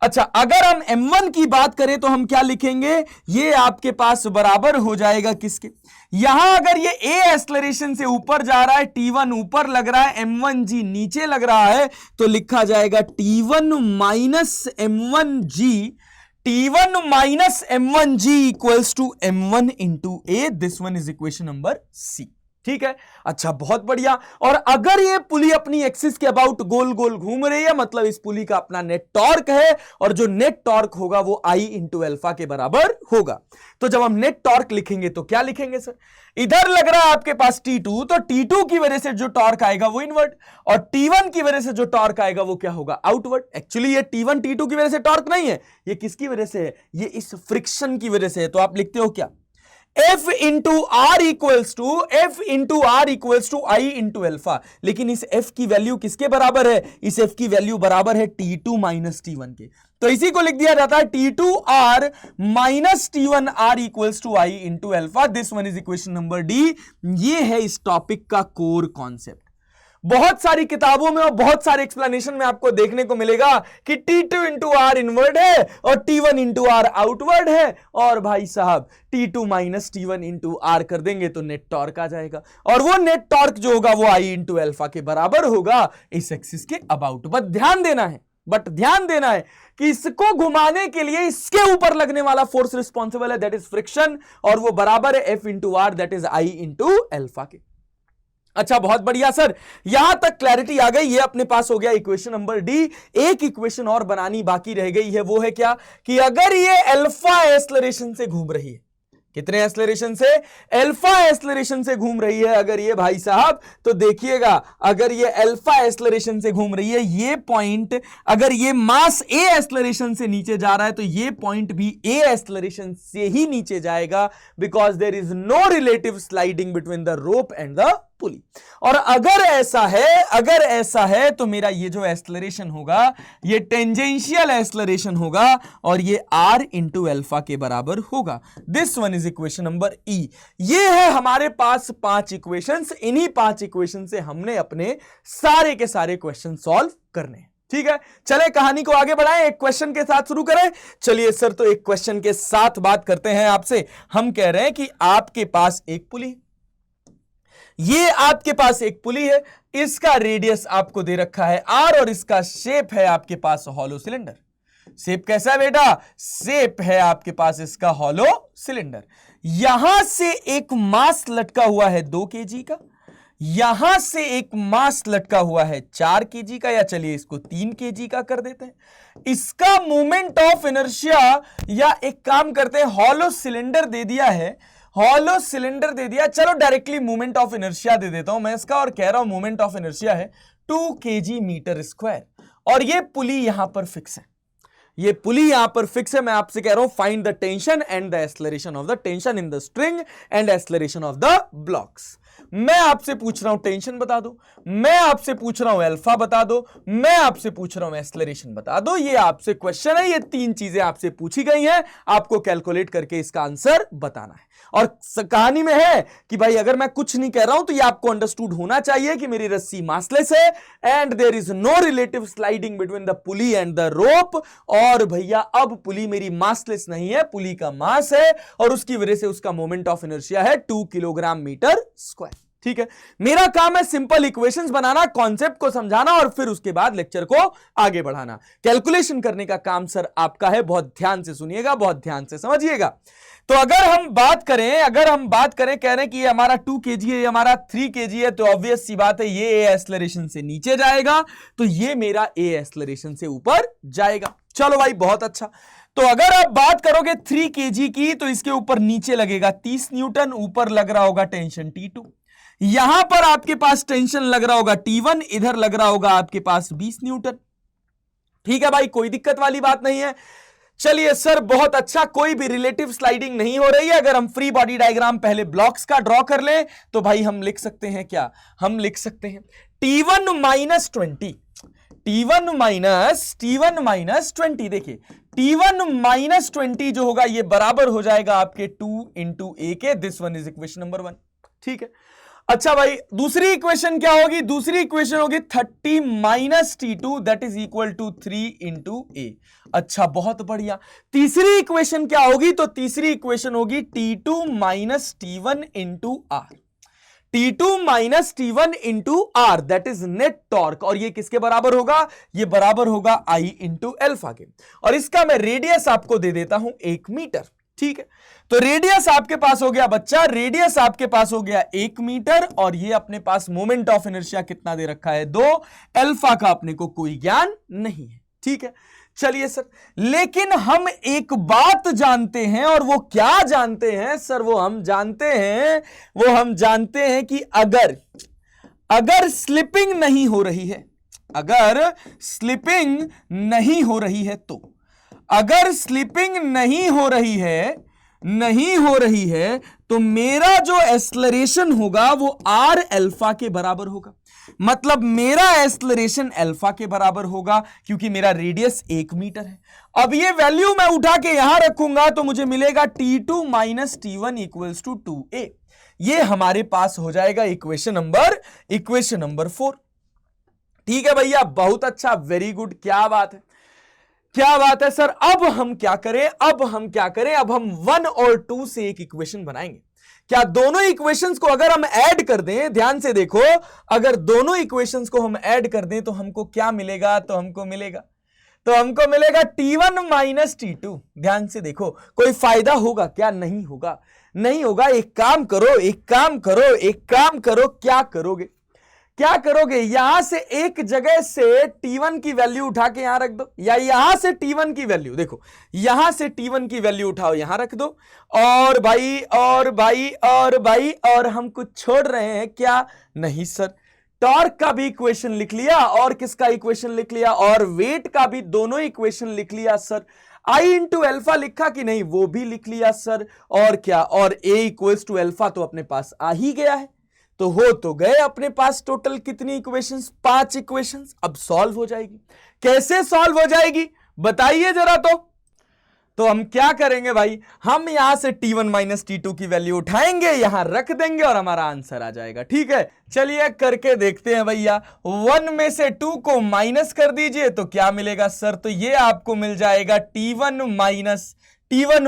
S1: अच्छा, अगर हम M1 की बात करें तो हम क्या लिखेंगे? ये आपके पास बराबर हो जाएगा किसके? यहां अगर ये A एक्सेलरेशन से ऊपर जा रहा है, T1 ऊपर लग रहा है, M1G नीचे लग रहा है, तो लिखा जाएगा T1 minus M1G, T1 minus M1G equals to M1 into A. This one is equation number C. ठीक है, अच्छा बहुत बढ़िया। और अगर ये पुली अपनी एक्सिस के अबाउट गोल गोल घूम रही है, मतलब इस पुली का अपना नेट टॉर्क है, और जो नेट टॉर्क होगा वो I इंटू अल्फा के बराबर होगा। तो जब हम नेट टॉर्क लिखेंगे तो क्या लिखेंगे सर, इधर लग रहा है आपके पास T2, तो T2 की वजह से जो टॉर्क आएगा वो इनवर्ड, और T1 की वजह से जो टॉर्क आएगा वो क्या होगा, आउटवर्ड। एक्चुअली ये T1 T2 की वजह से टॉर्क नहीं है, ये किसकी वजह से है, ये इस फ्रिक्शन की वजह से है। तो आप लिखते हो क्या, F into R equals to I into alpha. लेकिन इस F की वैल्यू किसके बराबर है, इस F की वैल्यू बराबर है T2 माइनस T1 के। तो इसी को लिख दिया जाता है T2 R minus T1 R equals to I into alpha. This one is equation number D. ये है इस टॉपिक का कोर कॉन्सेप्ट। बहुत सारी किताबों में और बहुत सारे एक्सप्लेनेशन में आपको देखने को मिलेगा कि T2 इंटू आर इनवर्ड है और T1 इंटू आर आउटवर्ड है, और भाई साहब T2 minus T1 into are कर देंगे तो नेट टॉर्क आ जाएगा, और वो नेट टॉर्क जो होगा वो आई इंटू अल्फा के बराबर होगा इस एक्सिस के अबाउट। बट ध्यान देना है कि इसको घुमाने के लिए इसके ऊपर लगने वाला फोर्स रिस्पॉन्सिबल है, दैट इज फ्रिक्शन, और वो बराबर है F into R, that is I into alpha के। अच्छा बहुत बढ़िया सर, यहां तक क्लैरिटी आ गई। ये अपने पास हो गया इक्वेशन नंबर डी। एक इक्वेशन और बनानी बाकी रह गई है, वो है क्या, कि अगर ये अल्फा एक्सेलरेशन से घूम रही है, कितने एक्सेलरेशन से, अल्फा एक्सेलरेशन से घूम रही है अगर ये भाई साहब, तो देखिएगा अगर ये अल्फा एक्सेलरेशन से घूम रही है, ये पॉइंट अगर ये मास ए एक्सेलरेशन से नीचे जा रहा है तो ये पॉइंट भी ए एक्सेलरेशन से ही नीचे जाएगा, because there is no relative sliding between the rope and the pulley. और अगर ऐसा है तो मेरा ये जो एक्सेलरेशन होगा ये टेंजेंशियल एक्सेलरेशन होगा, और ये r इंटू अल्फा के बराबर होगा। This one is equation number ई। ये है हमारे पास 5 इक्वेशंस। इन्हीं 5 इक्वेशन से हमने अपने सारे के सारे क्वेश्चन सॉल्व करने हैं। ठीक है, चले कहानी को आगे बढ़ाएं, एक क्वेश्चन के साथ शुरू करें। चलिए सर, तो एक क्वेश्चन के साथ बात करते हैं आपसे। हम कह रहे हैं कि आपके पास एक पुली, ये आपके पास एक पुली है, इसका रेडियस आपको दे रखा है r, और इसका शेप है आपके पास हॉलो सिलेंडर। शेप कैसा है बेटा, शेप है आपके पास इसका हॉलो सिलेंडर। यहां से एक मास लटका हुआ है 2 kg का, यहां से एक मास लटका हुआ है 4 kg का, या चलिए इसको 3 kg का कर देते हैं। इसका मोमेंट ऑफ इनर्शिया, या एक काम करते हैं, हॉलो सिलेंडर दे दिया है, हॉलो सिलेंडर दे दिया, चलो डायरेक्टली मोमेंट ऑफ इनर्शिया दे देता हूं मैं इसका, और कह रहा हूं मोमेंट ऑफ इनर्शिया है 2 kg मीटर स्क्वायर, और ये पुली यहां पर फिक्स है, ये पुली यहां पर फिक्स है। मैं आपसे कह रहा हूं find the tension and the acceleration of the tension in the string and acceleration of the blocks. मैं आपसे पूछ रहा हूं टेंशन बता दो, मैं आपसे पूछ रहा हूं अल्फा बता दो, मैं आपसे पूछ रहा हूं एक्सेलरेशन बता दो। ये आपसे क्वेश्चन है, ये 3 चीजें आपसे पूछी गई हैं, आपको कैलकुलेट करके इसका आंसर बताना है। और कहानी में है कि भाई अगर मैं कुछ नहीं कह रहा हूं तो ये आपको अंडरस्टूड होना चाहिए कि मेरी रस्सी मासलेस है and there is no relative sliding between the pulley and the rope. और भैया अब पुली मेरी मासलेस नहीं है, पुली का मास है, और उसकी वजह से उसका मोमेंट ऑफ इनर्शिया है 2 किलोग्राम मीटर स्क्वायर। ठीक है, मेरा काम है सिंपल इक्वेशंस बनाना, कॉन्सेप्ट को समझाना, और फिर उसके बाद लेक्चर को आगे बढ़ाना। कैलकुलेशन करने का काम सर आपका है, बहुत ध्यान से सुनिएगा, बहुत ध्यान से समझिएगा। तो अगर हम बात करें कह रहे हैं कि ये हमारा 2 kg है, ये हमारा 3 kg है, तो ऑब्वियस सी बात है ये ए एक्सेलरेशन से नीचे जाएगा, तो ये मेरा ए एक्सेलरेशन से ऊपर जाएगा। चलो भाई बहुत अच्छा। तो अगर आप बात करोगे 3 kg की, तो इसके ऊपर नीचे लगेगा 30 न्यूटन, ऊपर लग रहा होगा टेंशन T2, यहां पर आपके पास टेंशन लग रहा होगा T1, इधर लग रहा होगा आपके पास 20 न्यूटन। ठीक है भाई, कोई दिक्कत वाली बात नहीं है। चलिए सर बहुत अच्छा, कोई भी रिलेटिव स्लाइडिंग नहीं हो रही है। अगर हम फ्री बॉडी डायग्राम पहले ब्लॉक्स का ड्रॉ कर लें तो भाई हम लिख सकते हैं क्या, हम लिख सकते हैं T1 माइनस 20, T1 माइनस 20। देखिए T1 माइनस 20 जो होगा ये बराबर हो जाएगा आपके 2 इंटू ए के। This one is equation number 1। ठीक है, अच्छा भाई दूसरी इक्वेशन क्या होगी, दूसरी इक्वेशन होगी 30 minus T2 that is equal to 3 into A. अच्छा बहुत बढ़िया। तीसरी इक्वेशन क्या होगी, तो तीसरी इक्वेशन होगी T2 minus T1 into R, T2 minus T1 into R that is net torque, और ये किसके बराबर होगा, ये बराबर होगा I इंटू अल्फा के। और इसका मैं रेडियस आपको दे देता हूं 1 मीटर। ठीक है, तो रेडियस आपके पास हो गया बच्चा, रेडियस आपके पास हो गया 1 मीटर, और ये अपने पास मोमेंट ऑफ इनर्शिया कितना दे रखा है 2, अल्फा का अपने को कोई ज्ञान नहीं है। ठीक है, चलिए सर, लेकिन हम एक बात जानते हैं, और वो क्या जानते हैं सर? वो हम जानते हैं कि अगर स्लिपिंग नहीं हो रही है, अगर स्लिपिंग नहीं हो रही है तो, अगर स्लिपिंग नहीं हो रही है तो मेरा जो एक्सेलरेशन होगा वो आर अल्फा के बराबर होगा। मतलब मेरा एक्सेलरेशन अल्फा के बराबर होगा, क्योंकि मेरा रेडियस 1 मीटर है। अब ये वैल्यू मैं उठा के यहां रखूंगा तो मुझे मिलेगा T2 minus T1 equals to 2a। ये हमारे पास हो जाएगा इक्वेशन नंबर 4। ठीक है भैया, बहुत अच्छा, वेरी गुड, क्या बात है सर। अब हम क्या करें? अब हम 1 और 2 से एक इक्वेशन बनाएंगे। क्या दोनों इक्वेशंस को अगर हम ऐड कर दें, ध्यान से देखो, अगर दोनों इक्वेशंस को हम ऐड कर दें तो हमको क्या मिलेगा? तो हमको मिलेगा T1 माइनस T2। ध्यान से देखो, कोई फायदा होगा क्या? नहीं होगा। एक काम करो, क्या करोगे? यहां से एक जगह से T1 की वैल्यू उठा के यहां रख दो, या यहां से T1 की वैल्यू, देखो यहां से T1 की वैल्यू उठाओ यहां रख दो, और हम कुछ छोड़ रहे हैं क्या? नहीं सर, टॉर्क का भी इक्वेशन लिख लिया, और किसका इक्वेशन लिख लिया? और वेट का भी, दोनों इक्वेशन लिख लिया सर। I इंटू अल्फा लिखा कि नहीं? वो भी लिख लिया सर। और क्या? और A इक्वल्स टू अल्फा तो अपने पास आ ही गया है। तो हो तो गए अपने पास टोटल कितनी इक्वेशंस? 5 इक्वेशंस। अब सॉल्व हो जाएगी। कैसे सॉल्व हो जाएगी बताइए जरा। तो हम क्या करेंगे भाई? हम यहां से T1 माइनस T2 की वैल्यू उठाएंगे, यहां रख देंगे, और हमारा आंसर आ जाएगा। ठीक है, चलिए करके देखते हैं भैया। 1 में से 2 को माइनस कर दीजिए तो क्या मिलेगा सर? तो ये आपको मिल जाएगा T1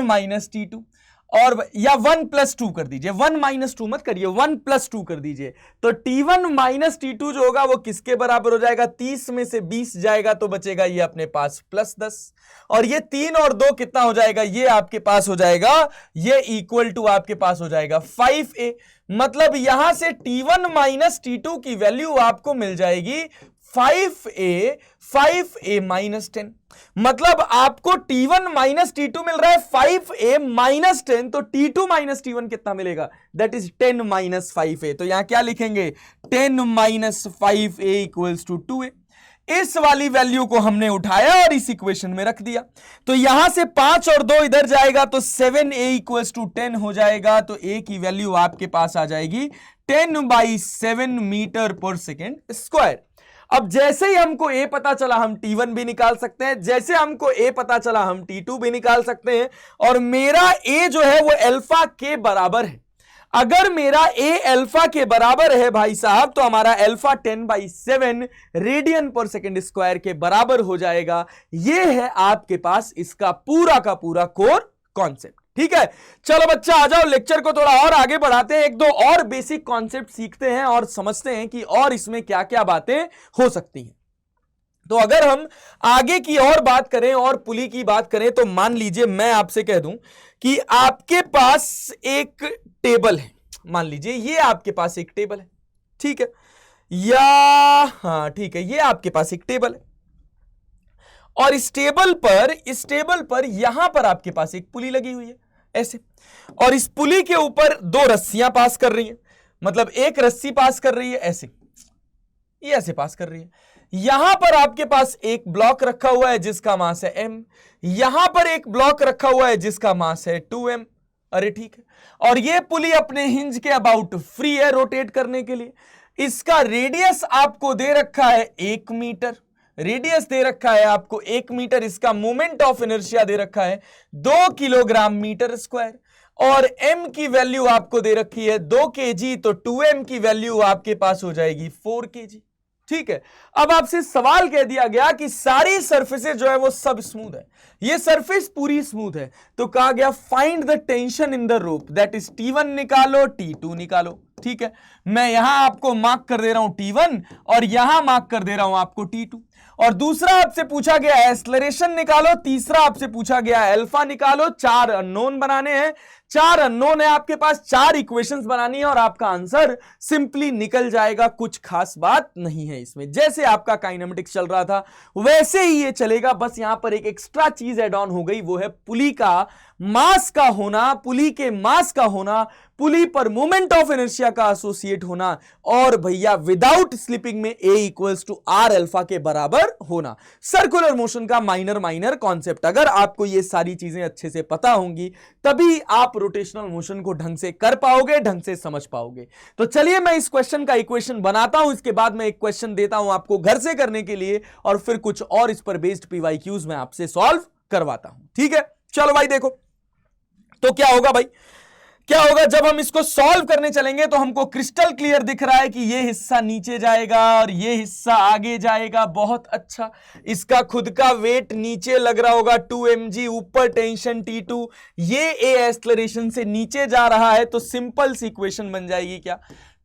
S1: माइनस T2, और या 1 प्लस 2 कर दीजिए, 1 माइनस 2 मत करिए, 1 प्लस 2 कर दीजिए। तो T1 माइनस T2 जो होगा वो किसके बराबर हो जाएगा? 30 में से 20 जाएगा तो बचेगा ये अपने पास प्लस 10, और ये 3 और 2 कितना हो जाएगा? ये आपके पास हो जाएगा, ये इक्वल टू आपके पास हो जाएगा 5a। मतलब यहां से T1 माइनस T2 की वैल्यू आपको मिल जाएगी 5a माइनस 10। मतलब आपको T1 माइनस T2 मिल रहा है 5a माइनस 10, तो T2 माइनस T1 कितना मिलेगा? That is 10 minus 5a। तो यहां क्या लिखेंगे? 10 minus 5a equals to 2a। इस वाली वैल्यू को हमने उठाया और इस इक्वेशन में रख दिया। तो यहां से 5 और 2 इधर जाएगा तो 7a इक्वल्स टू 10 हो जाएगा। तो a की वैल्यू आपके पास आ जाएगी 10/7 मीटर पर सेकेंड स्क्वायर। अब जैसे ही हमको a पता चला हम T1 भी निकाल सकते हैं, जैसे हमको a पता चला हम T2 भी निकाल सकते हैं, और मेरा a जो है वो अल्फा के बराबर है। अगर मेरा a अल्फा के बराबर है भाई साहब, तो हमारा अल्फा 10/7 रेडियन पर सेकेंड स्क्वायर के बराबर हो जाएगा। यह है आपके पास इसका पूरा का पूरा कोर कॉन्सेप्ट। ठीक है, चलो बच्चा आ जाओ, लेक्चर को थोड़ा और आगे बढ़ाते हैं, एक दो और बेसिक कॉन्सेप्ट सीखते हैं और समझते हैं कि और इसमें क्या क्या बातें हो सकती हैं। तो अगर हम आगे की और बात करें और पुली की बात करें, तो मान लीजिए मैं आपसे कह दूं कि आपके पास एक टेबल है, मान लीजिए ये आपके पास एक टेबल है, ठीक है, या हाँ ठीक है, ये आपके पास एक टेबल है, और इस टेबल पर यहां पर आपके पास एक पुली लगी हुई है ऐसे, और इस पुली के ऊपर 2 रस्सियां पास कर रही हैं। मतलब एक रस्सी पास कर रही है ऐसे, ये ऐसे पास कर रही है। यहां पर आपके पास एक ब्लॉक रखा हुआ है जिसका मास है m, यहां पर एक ब्लॉक रखा हुआ है जिसका मास है 2m। अरे ठीक है, और ये पुली अपने हिंज के अबाउट फ्री है रोटेट करने के लिए। इसका रेडियस आपको दे रखा है 1 मीटर, रेडियस दे रखा है आपको 1 मीटर, इसका मोमेंट ऑफ इनर्शिया दे रखा है 2 किलोग्राम मीटर स्क्वायर, और m की वैल्यू आपको दे रखी है 2 kg, तो 2m की वैल्यू आपके पास हो जाएगी 4 kg। ठीक है, अब आपसे सवाल कह दिया गया कि सारी सरफेसेस जो है वो सब स्मूथ है, ये सरफेस पूरी स्मूथ है, तो कहा गया find the tension in the rope, that is T1 निकालो, T2 निकालो। ठीक है, मैं यहां आपको मार्क कर दे रहा हूं T1 और यहां मार्क कर दे रहा हूं आपको T2। और दूसरा आपसे पूछा गया एक्सेलरेशन निकालो, तीसरा आपसे पूछा गया अल्फा निकालो। 4 अननोन बनाने हैं, 4 अननोन है आपके पास, 4 इक्वेशंस बनानी है और आपका आंसर सिंपली निकल जाएगा। कुछ खास बात नहीं है इसमें, जैसे आपका काइनेमेटिक्स चल रहा था वैसे ही ये चलेगा। बस यहां पर एक एक्स्ट्रा चीज ऐड ऑन हो गई, वो है पुली का मास का होना, पुली के मास का होना, पुली पर मोमेंट ऑफ इनर्शिया का एसोसिएट होना, और भैया विदाउट स्लिपिंग में A equals to R alpha के बराबर होना। सर्कुलर मोशन का माइनर माइनर कॉन्सेप्ट, अगर आपको ये सारी चीजें अच्छे से पता होंगी तभी आप रोटेशनल मोशन को ढंग से कर पाओगे, ढंग से समझ पाओगे। तो चलिए मैं इस क्वेश्चन का इक्वेशन बनाता हूं, इसके बाद मैं एक क्वेश्चन देता हूं आपको घर से करने के लिए, और फिर कुछ और इस पर बेस्ड पीवाईक्यूज में आपसे सॉल्व करवाता हूं। ठीक है, चलो भाई देखो तो क्या होगा भाई, क्या होगा जब हम इसको सॉल्व करने चलेंगे तो हमको क्रिस्टल क्लियर दिख रहा है कि ये हिस्सा नीचे जाएगा और ये हिस्सा आगे जाएगा। बहुत अच्छा, इसका खुद का वेट नीचे लग रहा होगा 2 mg, ऊपर टेंशन T2, ये A एक्सेलरेशन से नीचे जा रहा है, तो सिंपल सी इक्वेशन बन जाएगी क्या,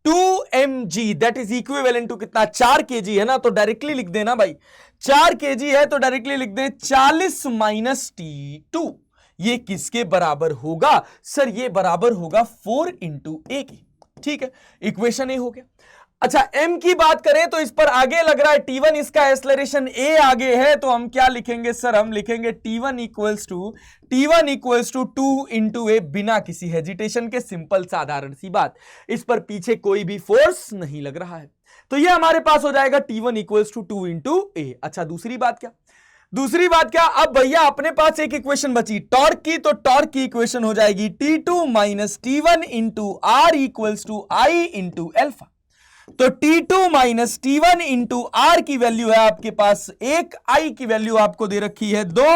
S1: 2 mg that is equivalent to कितना, 4 kg है ना, तो डायरेक्टली लिख देना भाई, 4 kg है तो डायरेक्टली लिख दें 40 माइनस T2। ये किसके बराबर होगा सर, ये बराबर होगा 4 इंटू ए के। ठीक है, इक्वेशन ए हो गया। अच्छा m की बात करें तो इस पर आगे लग रहा है T1, इसका एक्सेलरेशन a आगे है, तो हम क्या लिखेंगे सर, हम लिखेंगे T1 इक्वल्स टू 2 इंटू ए, बिना किसी हेजिटेशन के, सिंपल साधारण सी बात, इस पर पीछे कोई भी फोर्स नहीं लग रहा है, तो ये हमारे पास हो जाएगा T1 equals to 2 into A. अच्छा दूसरी बात क्या, दूसरी बात क्या, अब भैया अपने पास एक इक्वेशन बची टॉर्क की, तो टॉर्क की इक्वेशन हो जाएगी T2 minus T1 into R equals to I into alpha. तो T2 minus T1 into R की वैल्यू है आपके पास 1, आई की वैल्यू आपको दे रखी है 2,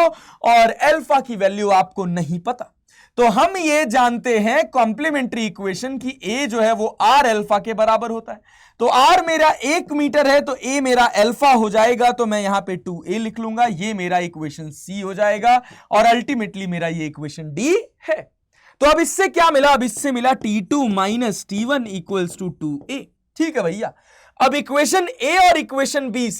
S1: और अल्फा की वैल्यू आपको नहीं पता। तो हम ये जानते हैं कॉम्प्लीमेंट्री इक्वेशन की A जो है वो आर अल्फा के बराबर होता है, तो R मेरा 1 मीटर है तो A मेरा अल्फा हो जाएगा, तो मैं यहां पे 2A लिख लूंगा, ये मेरा इक्वेशन C हो जाएगा, और अल्टीमेटली मेरा ये इक्वेशन D है। तो अब इससे क्या मिला, अब इससे मिला T2 minus T1 equals to 2A। ठीक है भैया, अब इक्वेशन ए और इक्वेशन बी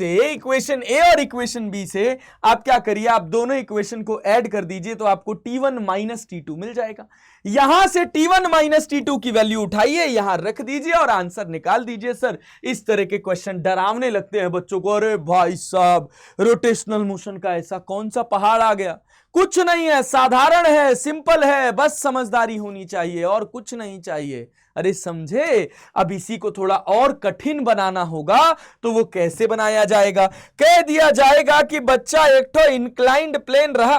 S1: से आप क्या करिए, आप दोनों इक्वेशन को ऐड कर दीजिए, तो आपको T1 माइनस T2 मिल जाएगा। यहां से T1 माइनस T2 की वैल्यू उठाइए, यहां रख दीजिए और आंसर निकाल दीजिए। सर इस तरह के क्वेश्चन डरावने लगते हैं बच्चों को, अरे भाई साहब रोटेशनल मोशन का ऐसा कौन सा पहाड़ आ गया, कुछ नहीं है, साधारण है, सिंपल है, बस समझदारी होनी चाहिए और कुछ नहीं चाहिए। अरे समझे, अब इसी को थोड़ा और कठिन बनाना होगा, तो वो कैसे बनाया जाएगा, कह दिया जाएगा कि बच्चा एक तो इंक्लाइंड प्लेन रहा,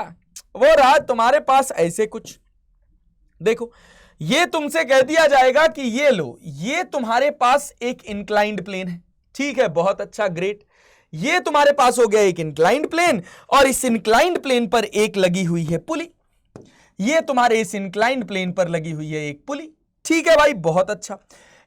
S1: वो रहा तुम्हारे पास ऐसे कुछ, देखो ये तुमसे कह दिया जाएगा कि ये लो, ये तुम्हारे पास एक इंक्लाइंड प्लेन है। ठीक है, बहुत अच्छा, ग्रेट, ये तुम्हारे पास हो गया एक इंक्लाइंड प्लेन, और इस इंक्लाइंड प्लेन पर एक लगी हुई है पुली, ये तुम्हारे इस इंक्लाइंड प्लेन पर लगी हुई है एक पुली। ठीक है भाई, बहुत अच्छा,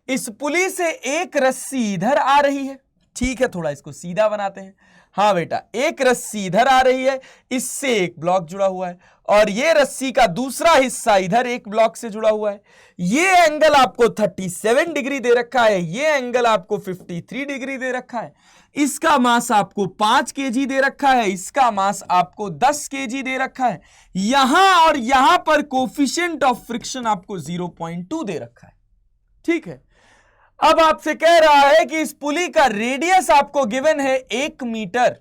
S1: इस पुली से एक रस्सी इधर आ रही है। ठीक है, थोड़ा इसको सीधा बनाते हैं। हाँ बेटा, एक रस्सी इधर आ रही है, इससे एक ब्लॉक जुड़ा हुआ है, और ये रस्सी का दूसरा हिस्सा इधर एक ब्लॉक से जुड़ा हुआ है। ये एंगल आपको 37 डिग्री दे रखा है, ये एंगल आपको 53 डिग्री दे रखा है, इसका मास आपको 5 kg दे रखा है, इसका मास आपको 10 kg दे रखा है, यहां और यहां पर कोफिशिएंट ऑफ फ्रिक्शन आपको 0.2 दे रखा है। ठीक है, अब आपसे कह रहा है कि इस पुली का रेडियस आपको गिवन है 1 मीटर,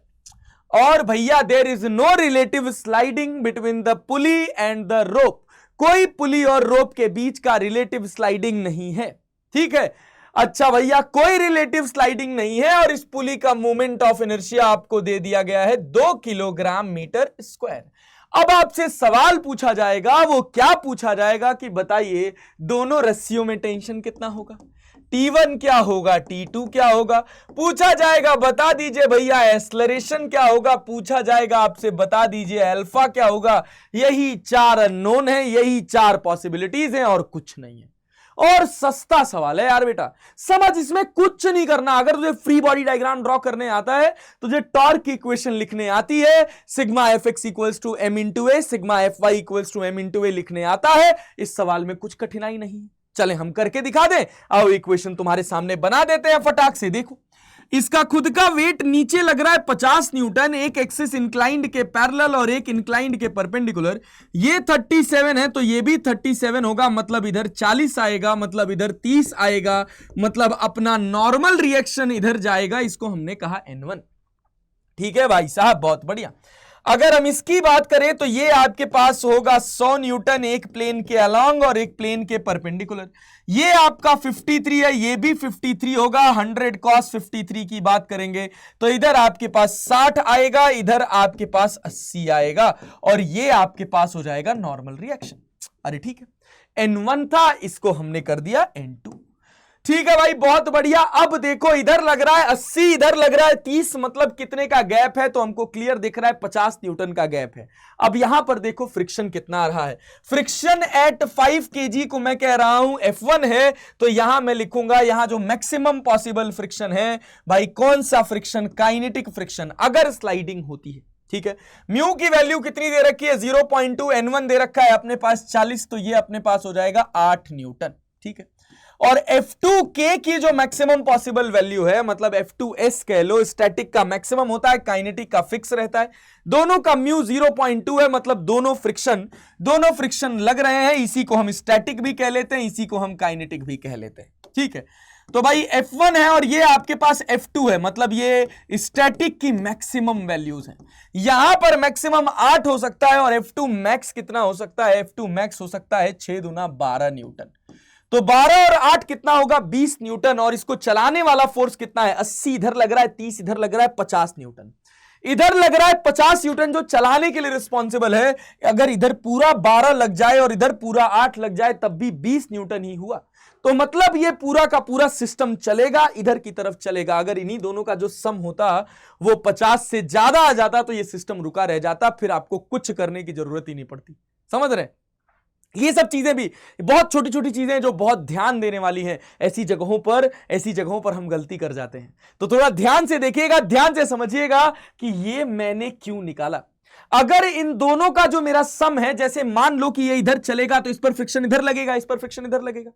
S1: और भैया there is no relative sliding between the pulley and the rope, कोई पुली और रोप के बीच का रिलेटिव स्लाइडिंग नहीं है। ठीक है, अच्छा भैया कोई रिलेटिव स्लाइडिंग नहीं है, और इस पुली का मोमेंट ऑफ इनर्शिया आपको दे दिया गया है 2 किलोग्राम मीटर स्क्वायर। अब आपसे सवाल पूछा जाएगा, वो क्या पूछा जाएगा कि बताइए दोनों रस्सियों में टेंशन कितना होगा, T1 क्या होगा, T2 क्या होगा, पूछा जाएगा बता दीजिए भैया एक्सेलरेशन क्या होगा, पूछा जाएगा आपसे बता दीजिए अल्फा क्या होगा। यही 4 अननोन है, यही 4 पॉसिबिलिटीज हैं और कुछ नहीं है, और सस्ता सवाल है यार बेटा, समझ, इसमें कुछ नहीं करना। अगर तुझे फ्री बॉडी डायग्राम ड्रॉ करने आता है, तुझे टॉर्क की इक्वेशन लिखने आती है, sigma F X equals to M into A, sigma F Y equals to M into A लिखने आता है, इस सवाल में कुछ कठिनाई नहीं है। चले हम करके दिखा दें, आओ इक्वेशन तुम्हारे सामने बना देते हैं फटाक से। देखो इसका खुद का वेट नीचे लग रहा है 50 न्यूटन, एक एक्सिस इंक्लाइंड के पैरेलल और एक इंक्लाइंड के परपेंडिकुलर। ये 37 है तो ये भी 37 होगा, मतलब इधर 40 आएगा, मतलब इधर 30 आएगा, मतलब अपना नॉर्मल रिएक्शन इधर जाएगा। इसको हमने कहा N1। ठीक है भाई साहब, बहुत बढ़िया। अगर हम इसकी बात करें तो ये आपके पास होगा 100 न्यूटन एक प्लेन के अलोंग और एक प्लेन के परपेंडिकुलर। ये आपका 53 है, ये भी 53 होगा। 100 cos 53 की बात करेंगे तो इधर आपके पास 60 आएगा, इधर आपके पास 80 आएगा, और ये आपके पास हो जाएगा नॉर्मल रिएक्शन। अरे ठीक है, N1 था, इसको हमने कर दिया N2। ठीक है भाई, बहुत बढ़िया। अब देखो इधर लग रहा है 80, इधर लग रहा है 30, मतलब कितने का गैप है? तो हमको क्लियर दिख रहा है 50 न्यूटन का गैप है। अब यहां पर देखो फ्रिक्शन कितना आ रहा है। फ्रिक्शन एट 5 kg को मैं कह रहा हूं F1 है, तो यहां मैं लिखूंगा यहां जो मैक्सिमम पॉसिबल फ्रिक्शन है भाई, कौन सा फ्रिक्शन? काइनेटिक फ्रिक्शन अगर स्लाइडिंग होती है। ठीक है, म्यू की वैल्यू कितनी दे रखी है? 0.2, N1 दे रखा है अपने पास 40, तो ये अपने पास हो जाएगा 8 न्यूटन। ठीक है, और F2K की जो मैक्सिमम पॉसिबल वैल्यू है, मतलब F2S कह लो, स्टैटिक का मैक्सिमम होता है, काइनेटिक का फिक्स रहता है। दोनों का म्यू 0.2 है, मतलब दोनों फ्रिक्शन लग रहे हैं। इसी को हम स्टैटिक भी कह लेते हैं, इसी को हम काइनेटिक भी कह लेते हैं। ठीक है, तो भाई F1 है और ये आपके पास F2 है, मतलब ये स्टैटिक की मैक्सिमम वैल्यूज हैं। यहां पर मैक्सिमम 8 हो सकता है और F2 मैक्स कितना हो सकता है? F2 मैक्स हो सकता है 6 दूना 12 न्यूटन। तो 12 और 8 कितना होगा? 20 न्यूटन। और इसको चलाने वाला फोर्स कितना है? 80 इधर लग रहा है, 30 इधर लग रहा है, 50 न्यूटन इधर लग रहा है। 50 न्यूटन जो चलाने के लिए रिस्पॉन्सिबल है। अगर इधर पूरा 12 लग जाए और इधर पूरा 8 लग जाए तब भी 20 न्यूटन ही हुआ। तो मतलब ये पूरा का पूरा सिस्टम चलेगा, इधर की तरफ चलेगा। अगर इन्हीं दोनों का जो सम होता वो 50 से ज्यादा आ जाता तो ये सिस्टम रुका रह जाता, फिर आपको कुछ करने की जरूरत ही नहीं पड़ती। समझ रहे? ये सब चीजें भी बहुत छोटी छोटी चीजें जो बहुत ध्यान देने वाली हैं। ऐसी जगहों पर हम गलती कर जाते हैं, तो थोड़ा ध्यान से देखिएगा, ध्यान से समझिएगा कि ये मैंने क्यों निकाला। अगर इन दोनों का जो मेरा सम है, जैसे मान लो कि ये इधर चलेगा तो इस पर फ्रिक्शन इधर लगेगा, इस पर फ्रिक्शन इधर लगेगा।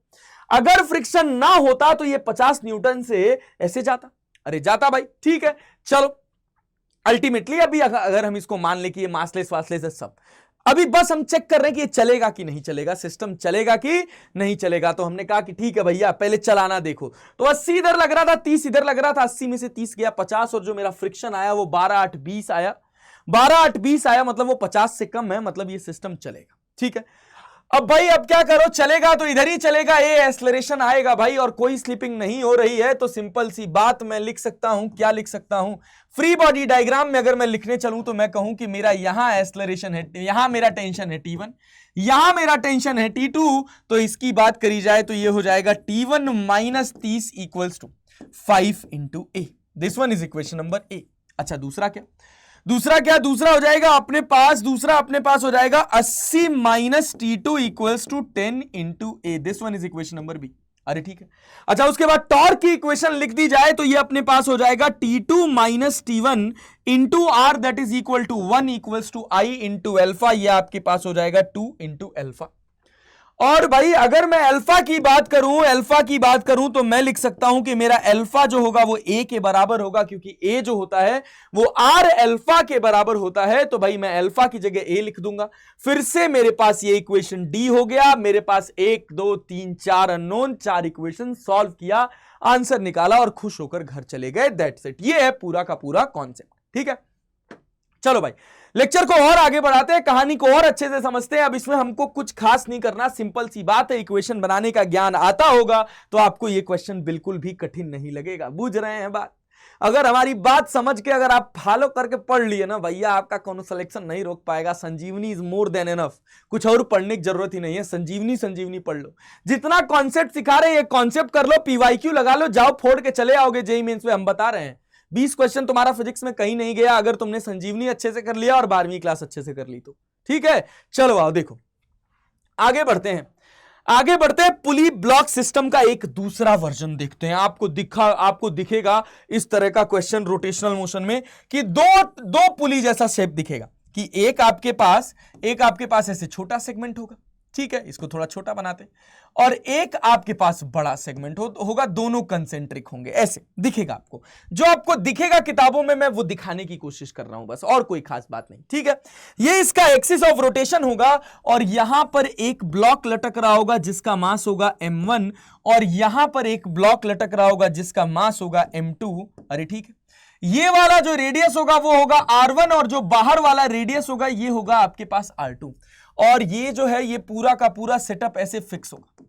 S1: अगर फ्रिक्शन ना होता तो ये 50 न्यूटन से ऐसे जाता। अरे जाता भाई। ठीक है, चलो अल्टीमेटली अभी अगर हम इसको मान ले कि ये मासलेस वासलेस है सब, अभी बस हम चेक कर रहे हैं कि ये चलेगा कि नहीं चलेगा, सिस्टम चलेगा कि नहीं चलेगा। तो हमने कहा कि ठीक है भैया पहले चलाना देखो। तो 80 इधर लग रहा था, 30 इधर लग रहा था, 80 में से 30 गया 50, और जो मेरा फ्रिक्शन आया वो 12 8 20 आया। 12 8 20 आया, मतलब वो 50 से कम है, मतलब ये सिस्टम चलेगा। ठीक है, अब भाई अब क्या करो, चलेगा तो इधर ही चलेगा, ये एक्सेलरेशन आएगा भाई, और कोई स्लिपिंग नहीं हो रही है। तो सिंपल सी बात मैं लिख सकता हूं, क्या लिख सकता हूं? फ्री बॉडी डायग्राम में अगर मैं लिखने चलूं तो मैं कहूं कि मेरा यहां एक्सेलरेशन है, यहां मेरा टेंशन है T1, यहां मेरा टेंशन है T2। तो इसकी बात करी जाए तो ये हो जाएगा T1 minus 30 equals to 5 into A. This one is equation number A. अच्छा दूसरा क्या? दूसरा हो जाएगा अपने पास, हो जाएगा 80 minus T2 equals to 10 into A. This one is equation number B. अरे ठीक है, अच्छा उसके बाद टॉर्क की इक्वेशन लिख दी जाए तो ये अपने पास हो जाएगा T2 minus T1 into R, that is equal to 1 equals to I into alpha. ये आपके पास हो जाएगा 2 इंटू एल्फा। और भाई अगर मैं अल्फा की बात करूं तो मैं लिख सकता हूं कि मेरा अल्फा जो होगा वो ए के बराबर होगा, क्योंकि ए जो होता है वो आर अल्फा के बराबर होता है। तो भाई मैं अल्फा की जगह ए लिख दूंगा। फिर से मेरे पास ये इक्वेशन डी हो गया। मेरे पास 1 2 3 4 अननोन, 4 इक्वेशन सॉल्व किया, आंसर निकाला और खुश होकर घर चले गए। That's it. ये है पूरा का पूरा कॉन्सेप्ट। ठीक है, चलो भाई लेक्चर को और आगे बढ़ाते हैं, कहानी को और अच्छे से समझते हैं। अब इसमें हमको कुछ खास नहीं करना, सिंपल सी बात है। इक्वेशन बनाने का ज्ञान आता होगा तो आपको ये क्वेश्चन बिल्कुल भी कठिन नहीं लगेगा। बूझ रहे हैं बात? अगर हमारी बात समझ के अगर आप फॉलो करके पढ़ लिए ना भैया, आपका कोनो सिलेक्शन नहीं रोक पाएगा। संजीवनी इज मोर देन एनफ। कुछ और पढ़ने की जरूरत ही नहीं है, संजीवनी पढ़ लो। जितना कॉन्सेप्ट सिखा रहे हैं ये कॉन्सेप्ट कर लो, पीवाईक्यू लगा लो, जाओ फोड़ के चले आओगे जेईई मेंस में। हम बता रहे हैं 20 क्वेश्चन तुम्हारा फिजिक्स में कहीं नहीं गया अगर तुमने संजीवनी अच्छे से कर लिया और 12वीं क्लास अच्छे से कर ली तो। ठीक है, चलो आओ देखो आगे बढ़ते हैं। पुली ब्लॉक सिस्टम का एक दूसरा वर्जन देखते हैं। आपको दिखेगा इस तरह का क्वेश्चन रोटेशनल मोशन में कि दो पुली जैसा शेप दिखेगा कि एक आपके पास ऐसे छोटा सेगमेंट होगा, ठीक है, इसको थोड़ा छोटा बनाते और एक आपके पास बड़ा सेगमेंट होगा, दोनों कंसेंट्रिक होंगे, ऐसे दिखेगा आपको। जो आपको दिखेगा किताबों में मैं वो दिखाने की कोशिश कर रहा हूं बस, और कोई खास बात नहीं, ठीक है। ये इसका एक्सिस ऑफ रोटेशन होगा और यहां पर एक ब्लॉक लटक रहा होगा जिसका मास होगा m1 और यहां पर एक ब्लॉक लटक रहा होगा जिसका मास होगा m2। अरे ठीक है, ये वाला जो रेडियस होगा वो होगा r1 और जो बाहर वाला रेडियस होगा ये होगा आपके पास r2 और ये जो है ये पूरा का पूरा सेटअप ऐसे फिक्स होगा,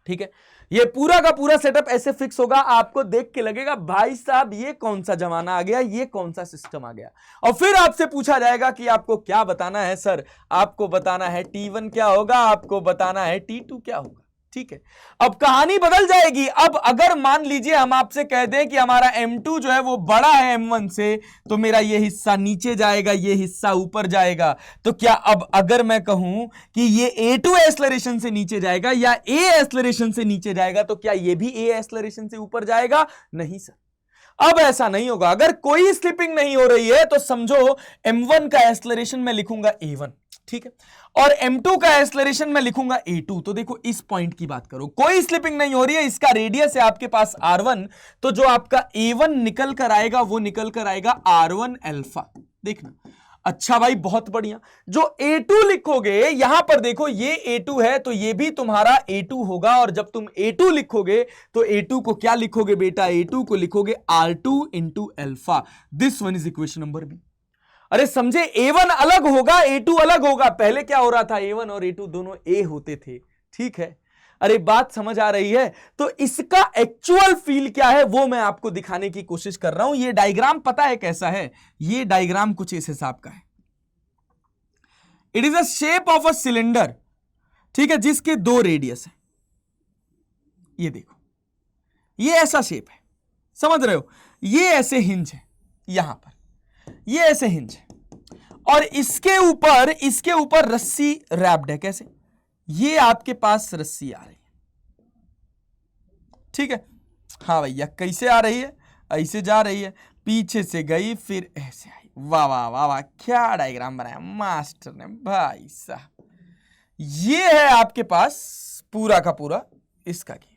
S1: ठीक है। ये पूरा का पूरा सेटअप ऐसे फिक्स होगा, आपको देख के लगेगा भाई साहब ये कौन सा जमाना आ गया, ये कौन सा सिस्टम आ गया। और फिर आपसे पूछा जाएगा कि आपको क्या बताना है सर, आपको बताना है T1 क्या होगा, आपको बताना है T2 क्या होगा, ठीक है। अब कहानी बदल जाएगी। अब अगर मान लीजिए हम आपसे कह दें कि हमारा m2 जो है वो बड़ा है m1 से, तो मेरा ये हिस्सा नीचे जाएगा, ये हिस्सा ऊपर जाएगा। तो क्या अब अगर मैं कहूं कि ये a2 एक्सेलरेशन से नीचे जाएगा या a एक्सेलरेशन से नीचे जाएगा, तो क्या ये भी a एक्सेलरेशन से ऊपर जाएगा? नहीं सर, अब ऐसा नहीं होगा। अगर कोई स्लिपिंग नहीं हो रही है तो समझो m1 का एक्सेलरेशन मैं लिखूंगा a1, ठीक है, और m2 का एक्सेलरेशन मैं लिखूंगा a2। तो देखो इस पॉइंट की बात करो, कोई स्लिपिंग नहीं हो रही है, इसका रेडियस है आपके पास r1, तो जो आपका a1 निकल कर आएगा वो निकल कर आएगा r1 अल्फा। देखना, अच्छा भाई बहुत बढ़िया। जो a2 लिखोगे यहां पर देखो ये a2 है तो ये भी तुम्हारा a2 होगा, और जब तुम a2 लिखोगे तो a2 को क्या लिखोगे बेटा, a2 को लिखोगे r2 into alpha. This one is equation number B. अरे समझे, a1 अलग होगा a2 अलग होगा। पहले क्या हो रहा था, a1 और a2 दोनों a होते थे, ठीक है। अरे बात समझ आ रही है? तो इसका एक्चुअल फील क्या है वो मैं आपको दिखाने की कोशिश कर रहा हूं। ये डायग्राम पता है कैसा है? ये डायग्राम कुछ इस हिसाब का है। It is a shape of a cylinder, ठीक है, जिसके दो रेडियस है। ये देखो, ये ऐसा शेप है, समझ रहे हो? ये ऐसे हिंज है, यहां पर ये ऐसे हिंज है और इसके ऊपर रस्सी रैप्ड है। कैसे? ये आपके पास रस्सी आ रही है, ठीक है। हाँ भैया, कैसे आ रही है? ऐसे जा रही है, पीछे से गई फिर ऐसे आई। वाह वाह वाह वाह, क्या डायग्राम बनाया मास्टर ने भाई साहब। ये है आपके पास पूरा का पूरा इसका गेम,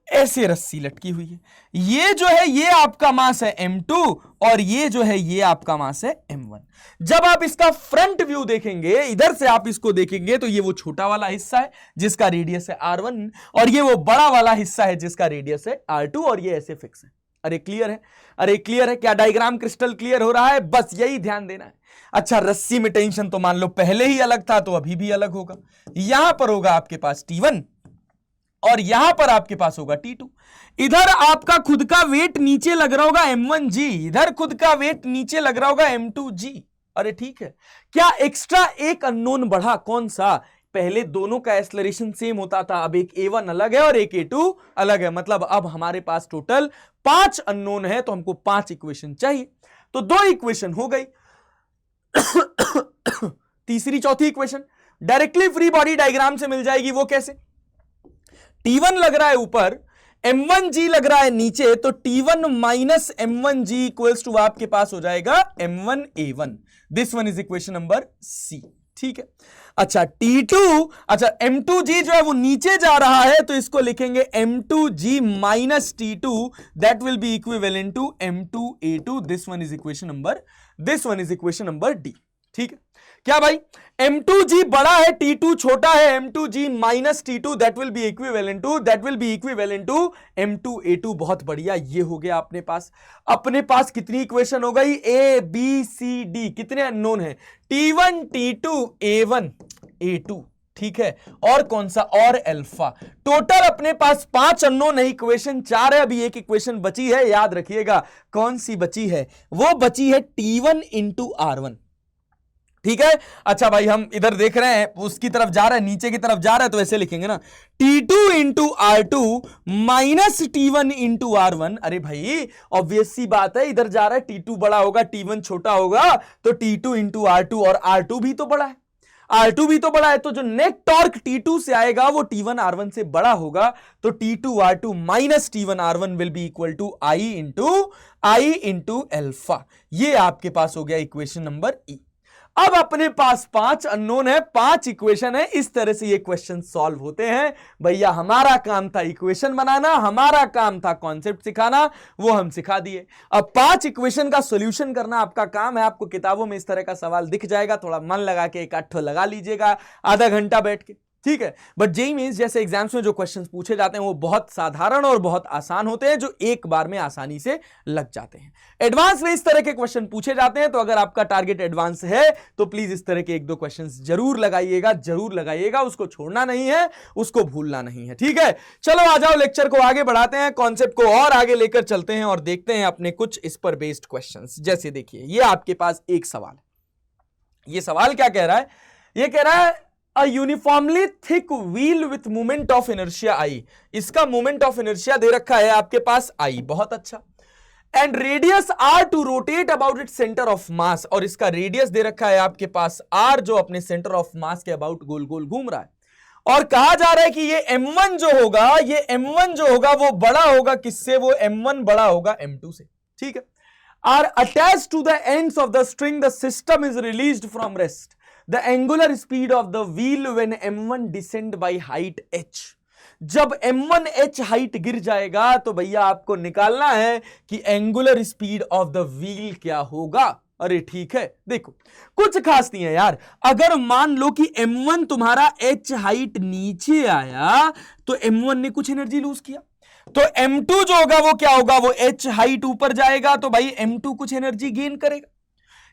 S1: ऐसे रस्सी लटकी हुई है। ये जो है ये आपका मास है m2 और ये जो है ये आपका मास है m1। जब आप इसका फ्रंट व्यू देखेंगे, इधर से आप इसको देखेंगे, तो ये वो छोटा वाला हिस्सा है जिसका रेडियस है r1 और ये वो बड़ा वाला हिस्सा है जिसका रेडियस है r2 और ये ऐसे फिक्स है। अरे क्लियर है? अरे क्लियर है? क्या डायग्राम क्रिस्टल क्लियर हो रहा है? बस यही ध्यान देना है। अच्छा, रस्सी में टेंशन तो मान लो पहले ही अलग था तो अभी भी अलग होगा। यहां पर होगा आपके पास T1 और यहां पर आपके पास होगा T2। इधर आपका खुद का वेट नीचे लग रहा होगा m1g, इधर खुद का वेट नीचे लग रहा होगा m2g। अरे ठीक है, क्या एक्स्ट्रा एक अननोन बढ़ा? कौन सा? पहले दोनों का एक्सेलरेशन सेम होता था, अब एक a1 अलग है और एक a2 अलग है। मतलब अब हमारे पास टोटल 5 अननोन है, तो हमको 5 इक्वेशन चाहिए। तो 2 इक्वेशन हो गई। तीसरी चौथी equation directly free body diagram से मिल जाएगी। वो कैसे? T1 लग रहा है ऊपर, m1g लग रहा है नीचे, तो T1 minus m1g equals to आपके पास हो जाएगा m1a1। This one is equation number C, ठीक है। अच्छा T2, अच्छा m2g जो है वो नीचे जा रहा है, तो इसको लिखेंगे m2g minus T2, that will be equivalent to m2a2। This one is equation number D, ठीक है। क्या भाई? m2g बड़ा है, T2 छोटा है, m2g minus T2 that will be equivalent to m2a2। बहुत बढ़िया, ये हो गया अपने पास कितनी इक्वेशन हो गई? a b c d। कितने अननोन है? T1 T2 a1 a2, ठीक है, और कौन सा? और अल्फा। टोटल अपने पास 5 अननोन है, इक्वेशन 4 है। अभी एक इक्वेशन बची है, याद रखिएगा कौन सी बची है? वो बची है T1 इंटू r1, ठीक है। अच्छा भाई, हम इधर देख रहे हैं, उसकी तरफ जा रहा है, नीचे की तरफ जा रहा है, तो ऐसे लिखेंगे ना, T2 into R2 minus T1 into R1। अरे भाई ऑब्वियस सी बात है, इधर जा रहा है, T2 बड़ा होगा, T1 छोटा होगा, तो T2 इंटू R2, और R2 भी तो बड़ा है, तो जो नेट टॉर्क T2 से आएगा वो T1 R1 से बड़ा होगा, तो T2 R2 minus T1 R1 will be equal to I into alpha. ये आपके पास हो गया इक्वेशन नंबर ई। अब अपने पास 5 अननोन है, 5 इक्वेशन है। इस तरह से ये क्वेश्चन सॉल्व होते हैं भैया। हमारा काम था इक्वेशन बनाना, हमारा काम था कॉन्सेप्ट सिखाना, वो हम सिखा दिए। अब 5 इक्वेशन का सॉल्यूशन करना आपका काम है। आपको किताबों में इस तरह का सवाल दिख जाएगा, थोड़ा मन लगा के एक आठ लगा लीजिएगा आधा घंटा बैठ के, ठीक है। बट जेईई मेंस जैसे एग्जाम्स में जो क्वेश्चंस पूछे जाते हैं वो बहुत साधारण और बहुत आसान होते हैं, जो एक बार में आसानी से लग जाते हैं। एडवांस में इस तरह के क्वेश्चन पूछे जाते हैं, तो अगर आपका टारगेट एडवांस है तो प्लीज इस तरह के 1-2 क्वेश्चंस जरूर लगाइएगा, जरूर लगाइएगा। उसको छोड़ना नहीं है, उसको भूलना नहीं है, ठीक है। चलो आ जाओ, लेक्चर को आगे बढ़ाते हैं, कॉन्सेप्ट को और आगे लेकर चलते हैं और देखते हैं अपने कुछ इस पर बेस्ड क्वेश्चंस। जैसे देखिए, ये आपके पास एक सवाल है। ये सवाल क्या कह रहा है? ये कह रहा है A uniformly thick wheel with moment of inertia I। इसका moment of inertia दे रखा है आपके पास I, बहुत अच्छा। And radius R to rotate about its center of mass, और इसका रेडियस दे रखा है आपके पास R, जो अपने सेंटर ऑफ मास के अबाउट गोल गोल घूम रहा है। और कहा जा रहा है कि ये M1 जो होगा, ये M1 जो होगा वो बड़ा होगा किससे? वो M1 बड़ा होगा M2 से, ठीक है। Are attached to the ends of the string, the system is released from rest। The angular speed of the wheel when M1 descend by height h। जब M1 h हाइट गिर जाएगा तो भैया आपको निकालना है कि angular speed of the wheel क्या होगा। अरे ठीक है, देखो कुछ खास नहीं है यार। अगर मान लो कि M1 तुम्हारा h हाइट नीचे आया तो M1 ने कुछ एनर्जी लूज किया, तो M2 जो होगा वो क्या होगा? वो h हाइट ऊपर जाएगा, तो भाई M2 कुछ एनर्जी गेन करेगा।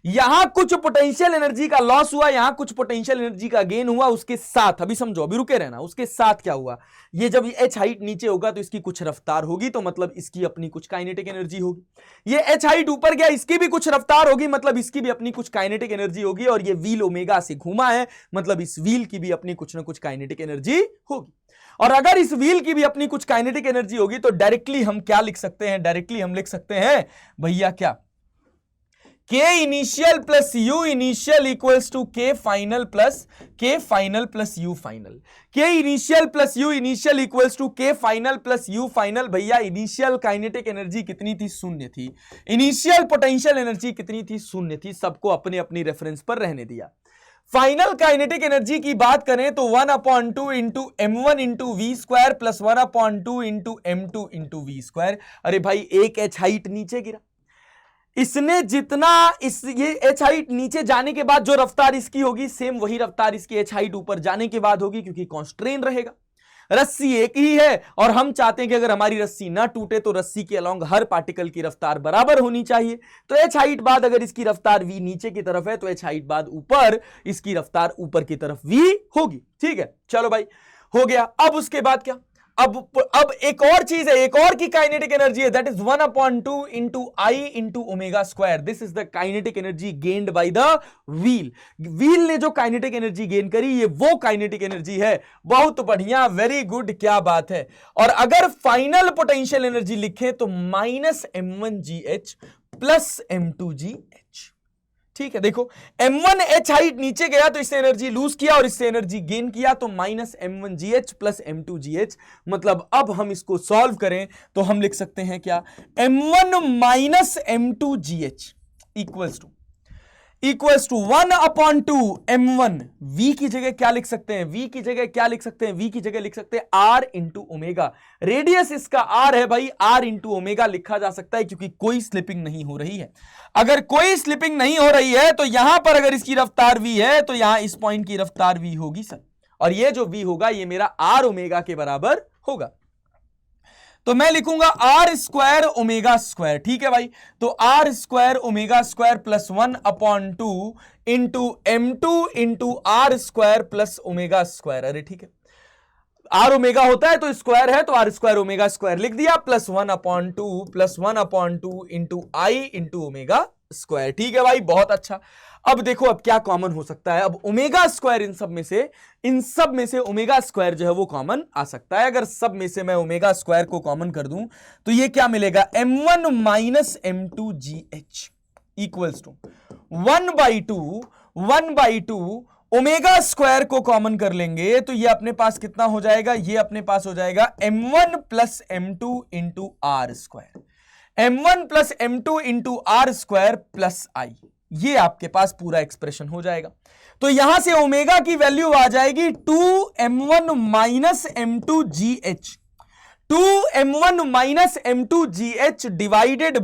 S1: यहां कुछ पोटेंशियल एनर्जी का लॉस हुआ, यहां कुछ पोटेंशियल एनर्जी का गेन हुआ। उसके साथ अभी समझो, अभी रुके रहना, उसके साथ क्या हुआ? ये जब एच हाइट नीचे होगा तो इसकी कुछ रफ्तार होगी, तो मतलब इसकी अपनी कुछ काइनेटिक एनर्जी होगी। ये एच हाइट ऊपर गया, इसकी भी कुछ रफ्तार होगी, मतलब इसकी भी अपनी कुछ काइनेटिक एनर्जी होगी। और ये व्हील ओमेगा से घूमा है, मतलब इस व्हील की भी अपनी कुछ ना कुछ काइनेटिक एनर्जी होगी। और अगर इस व्हील की भी अपनी कुछ काइनेटिक एनर्जी होगी तो डायरेक्टली हम क्या लिख सकते हैं? डायरेक्टली हम लिख सकते हैं भैया क्या? K initial plus U initial equals to K final plus U final। K initial plus U initial equals to K final plus U final। भैया इनिशियल काइनेटिक एनर्जी कितनी थी? 0 थी। इनिशियल पोटेंशियल एनर्जी कितनी थी? 0 थी। सबको अपने अपनी रेफरेंस पर रहने दिया। फाइनल काइनेटिक एनर्जी की बात करें तो 1/2 into M1 into v square plus 1/2 into M2 into v square. अरे भाई एक एच हाइट नीचे गिरा, इसने जितना ये एच हाइट नीचे जाने के बाद जो रफ्तार इसकी होगी, सेम वही रफ्तार इसकी एच हाइट ऊपर जाने के बाद होगी, क्योंकि कॉन्स्ट्रेन रहेगा। रस्सी एक ही है और हम चाहते हैं कि अगर हमारी रस्सी ना टूटे तो रस्सी के अलोंग हर पार्टिकल की रफ्तार बराबर होनी चाहिए। तो एच हाइट बाद अगर इसकी रफ्तार वी नीचे की तरफ है तो एच हाइट बाद ऊपर इसकी रफ्तार ऊपर की तरफ वी होगी, ठीक है। चलो भाई हो गया। अब उसके बाद क्या? अब एक और चीज है, एक और की काइनेटिक एनर्जी है, that is 1/2 into I into omega square. This is the kinetic energy gained by the wheel. Wheel ने जो काइनेटिक एनर्जी गेन करी, ये वो काइनेटिक एनर्जी है। बहुत बढ़िया, वेरी गुड, क्या बात है। और अगर फाइनल पोटेंशियल एनर्जी लिखें तो -M1GH प्लस M2GH, ठीक है। देखो M1 H हाइट नीचे गया तो इससे एनर्जी लूज किया और इससे एनर्जी गेन किया, तो -M1GH प्लस M2GH। मतलब अब हम इसको सॉल्व करें तो हम लिख सकते हैं क्या? M1 minus M2GH equals to 1/2 M1। V की जगह क्या लिख सकते हैं? V की जगह क्या लिख सकते हैं? V की जगह लिख सकते हैं R इंटू ओमेगा। रेडियस इसका R है भाई, R इंटू ओमेगा लिखा जा सकता है क्योंकि कोई स्लिपिंग नहीं हो रही है। अगर कोई स्लिपिंग नहीं हो रही है तो यहां पर अगर इसकी रफ्तार V है तो यहां इस पॉइंट की रफ्तार V होगी सर, और ये जो V होगा ये मेरा R ओमेगा के बराबर होगा। तो मैं लिखूंगा आर स्क्वायर ओमेगा स्क्वायर, ठीक है भाई। तो r square omega square plus 1/2 into M2 into are square plus omega square. अरे ठीक है, आर ओमेगा होता है तो स्क्वायर है, तो आर स्क्वायर ओमेगा स्क्वायर लिख दिया, प्लस 1/2 इंटू आई इंटू ओमेगा स्क्वायर। ठीक है भाई, बहुत अच्छा। अब देखो अब क्या कॉमन हो सकता है। अब ओमेगा स्क्वायर इन सब में से ओमेगा स्क्वायर जो है वो कॉमन आ सकता है। अगर सब में से मैं ओमेगा स्क्वायर को कॉमन कर दूं तो ये क्या मिलेगा? M1 minus M2GH equals to 1/2 omega square को कॉमन कर लेंगे तो ये अपने पास कितना हो जाएगा? ये अपने पास हो जाएगा M1 plus M2 into are square, M1 plus M2 into are square plus I. ये आपके पास पूरा एक्सप्रेशन हो जाएगा। तो यहां से ओमेगा की वैल्यू आ जाएगी 2m1 minus m2gh, 2m1 minus m2gh divided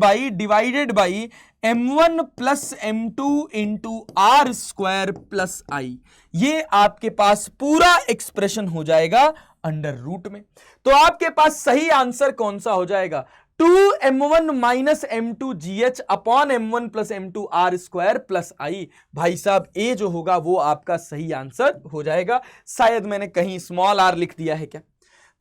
S1: by m1 plus m2 into are square plus I. ये आपके पास पूरा एक्सप्रेशन हो जाएगा अंडर रूट में। तो आपके पास सही आंसर कौन सा हो जाएगा? 2m1 minus m2gh upon m1 plus m2 R square plus I. भाई साहब ए जो होगा वो आपका सही आंसर हो जाएगा। शायद मैंने कहीं स्मॉल आर लिख दिया है क्या?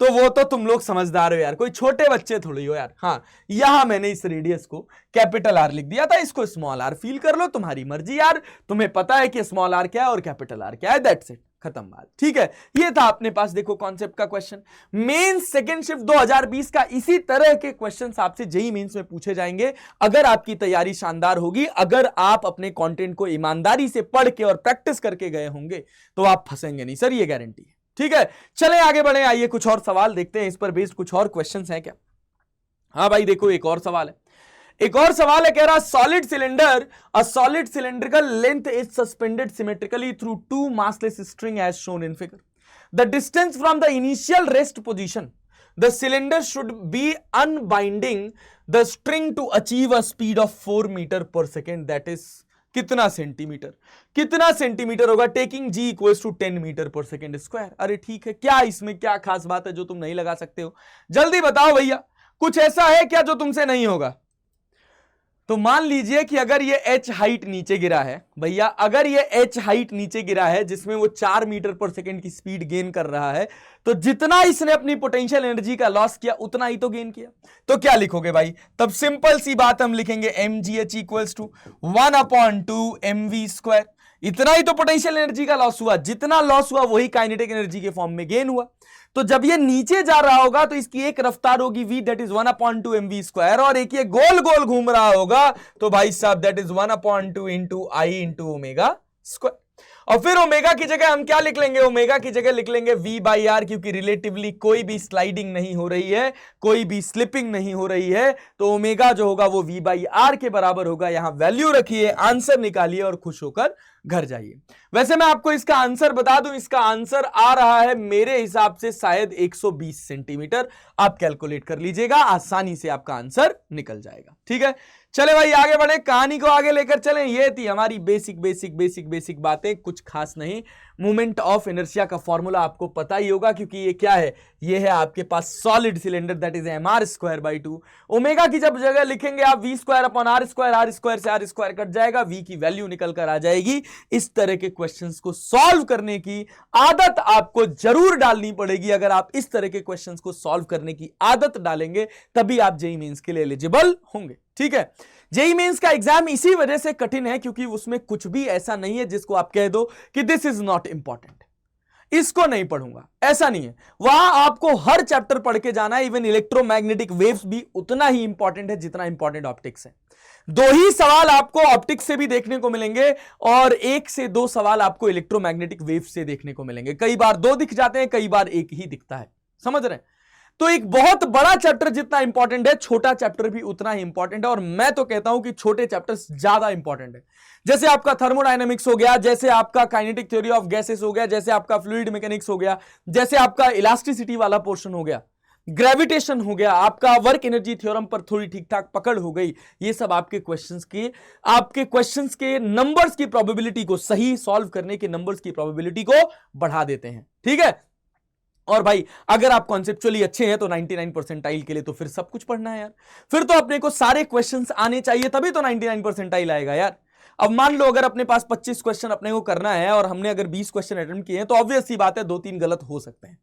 S1: तो वो तो तुम लोग समझदार हो यार, कोई छोटे बच्चे थोड़ी हो यार। हाँ, यहां मैंने इस रेडियस को कैपिटल आर लिख दिया था, इसको स्मॉल आर फील कर लो, तुम्हारी मर्जी यार। तुम्हें पता है कि स्मॉल आर क्या है और कैपिटल आर क्या है, दैट्स इट, खत्म बात। ठीक है, ये था अपने पास देखो कॉन्सेप्ट का क्वेश्चन। मेंस सेकंड शिफ्ट 2020 का इसी तरह के क्वेश्चंस आपसे जेईई मेंस में पूछे जाएंगे। अगर आपकी तैयारी शानदार होगी, अगर आप अपने कंटेंट को ईमानदारी से पढ़ के और प्रैक्टिस करके गए होंगे तो आप फंसेंगे नहीं सर, ये गारंटी है। ठीक है, चलें आगे बढ़े। आइए कुछ और सवाल देखते हैं, इस पर बेस्ड कुछ और क्वेश्चंस हैं क्या? हाँ भाई देखो, एक और सवाल है, एक और सवाल है। कह रहा solid cylinder, a solid cylindrical length is suspended symmetrically through two massless string as shown in figure. The distance from the initial rest position the cylinder should be unbinding the string to achieve a speed of 4 metre per second, that is कितना centimetre? कितना centimetre होगा? Taking G equals to 10 metre per second square. अरे ठीक है, क्या इसमें क्या खास बात है जो तुम नहीं लगा सकते हो? जल्दी बताओ भैया, कुछ ऐसा है क्या जो तुमसे नहीं होगा? तो मान लीजिए कि अगर ये h हाइट नीचे गिरा है भैया, अगर ये h हाइट नीचे गिरा है जिसमें वो 4 मीटर पर सेकेंड की स्पीड गेन कर रहा है, तो जितना इसने अपनी पोटेंशियल एनर्जी का लॉस किया उतना ही तो गेन किया। तो क्या लिखोगे भाई? तब सिंपल सी बात हम लिखेंगे mgh equals to 1/2 mv square. इतना ही तो पोटेंशियल एनर्जी का लॉस हुआ, जितना लॉस हुआ वही काइनेटिक एनर्जी के फॉर्म में गेन हुआ। तो जब ये नीचे जा रहा होगा तो इसकी एक रफ्तार होगी v, that is 1/2 mv square, और एक ये गोल गोल घूम रहा होगा तो भाई साहब that is 1/2 into I into omega square. और फिर ओमेगा की जगह हम क्या लिख लेंगे? ओमेगा की जगह लिख लेंगे v बाई आर, क्योंकि रिलेटिवली कोई भी स्लाइडिंग नहीं हो रही है, कोई भी स्लिपिंग नहीं हो रही है, तो ओमेगा जो होगा वो v बाई आर के बराबर होगा। यहां वैल्यू रखिए, आंसर निकालिए और खुश होकर घर जाइए। वैसे मैं आपको इसका आंसर बता दूं, इसका आंसर आ रहा है मेरे हिसाब से शायद 120 सेंटीमीटर। आप कैलकुलेट कर लीजिएगा, आसानी से आपका आंसर निकल जाएगा। ठीक है, चले भाई आगे बढ़े, कहानी को आगे लेकर चलें। ये थी हमारी बेसिक बातें, कुछ खास नहीं। मोमेंट ऑफ इनर्शिया का फॉर्मूला आपको पता ही होगा, क्योंकि ये क्या है? ये है आपके पास solid cylinder, that is mr square by 2। Omega की जब जगह लिखेंगे आप v square upon R square से आर स्क्वायर कट जाएगा, v की वैल्यू निकल कर आ जाएगी। इस तरह के क्वेश्चंस को सॉल्व करने की आदत आपको जरूर डालनी पड़ेगी। अगर आप इस तरह के क्वेश्चंस को सॉल्व करने की आदत डालेंगे तभी आप जेईई मेंस के लिए एलिजिबल होंगे। ठीक है, जेईई मेंस का एग्जाम इसी वजह से कठिन है क्योंकि उसमें कुछ भी ऐसा नहीं है जिसको आप कह दो कि दिस इज नॉट इंपॉर्टेंट, इसको नहीं पढ़ूंगा, ऐसा नहीं है। वहां आपको हर चैप्टर पढ़ के जाना है। इवन इलेक्ट्रोमैग्नेटिक वेव्स भी उतना ही इंपॉर्टेंट है जितना इंपॉर्टेंट ऑप्टिक्स है। 2 ही सवाल आपको ऑप्टिक्स से भी देखने को मिलेंगे और 1 से 2 सवाल आपको इलेक्ट्रोमैग्नेटिक वेव्स से देखने को मिलेंगे। कई बार 2 दिख जाते हैं, कई बार 1 ही दिखता है, समझ रहे हैं? तो एक बहुत बड़ा चैप्टर जितना इंपॉर्टेंट है, छोटा चैप्टर भी उतना ही इंपॉर्टेंट है। और मैं तो कहता हूं कि छोटे चैप्टर्स ज्यादा इंपॉर्टेंट है। जैसे आपका थर्मोडायनेमिक्स हो गया, जैसे आपका काइनेटिक थ्योरी ऑफ गैसेस हो गया, जैसे आपका फ्लूइड मैकेनिक्स हो गया, जैसे आपका इलास्टिसिटी वाला पोर्शन हो गया, ग्रेविटेशन हो गया, आपका वर्क एनर्जी थ्योरम पर थोड़ी ठीक ठाक पकड़ हो गई। ये सब आपके क्वेश्चंस के नंबर्स की प्रोबेबिलिटी को, सही सॉल्व करने के नंबर्स की प्रोबेबिलिटी को बढ़ा देते हैं। ठीक है, और भाई अगर आप कॉन्सेप्चुअली अच्छे हैं तो 99 परसेंटाइल के लिए तो फिर सब कुछ पढ़ना है यार। फिर तो अपने को सारे क्वेश्चंस आने चाहिए, तभी तो 99 परसेंटाइल आएगा यार। अब मान लो अगर अपने पास 25 क्वेश्चन अपने को करना है और हमने अगर 20 क्वेश्चन अटेम्प्ट किए हैं तो ऑब्वियस सी बात है 2-3 गलत हो सकते हैं।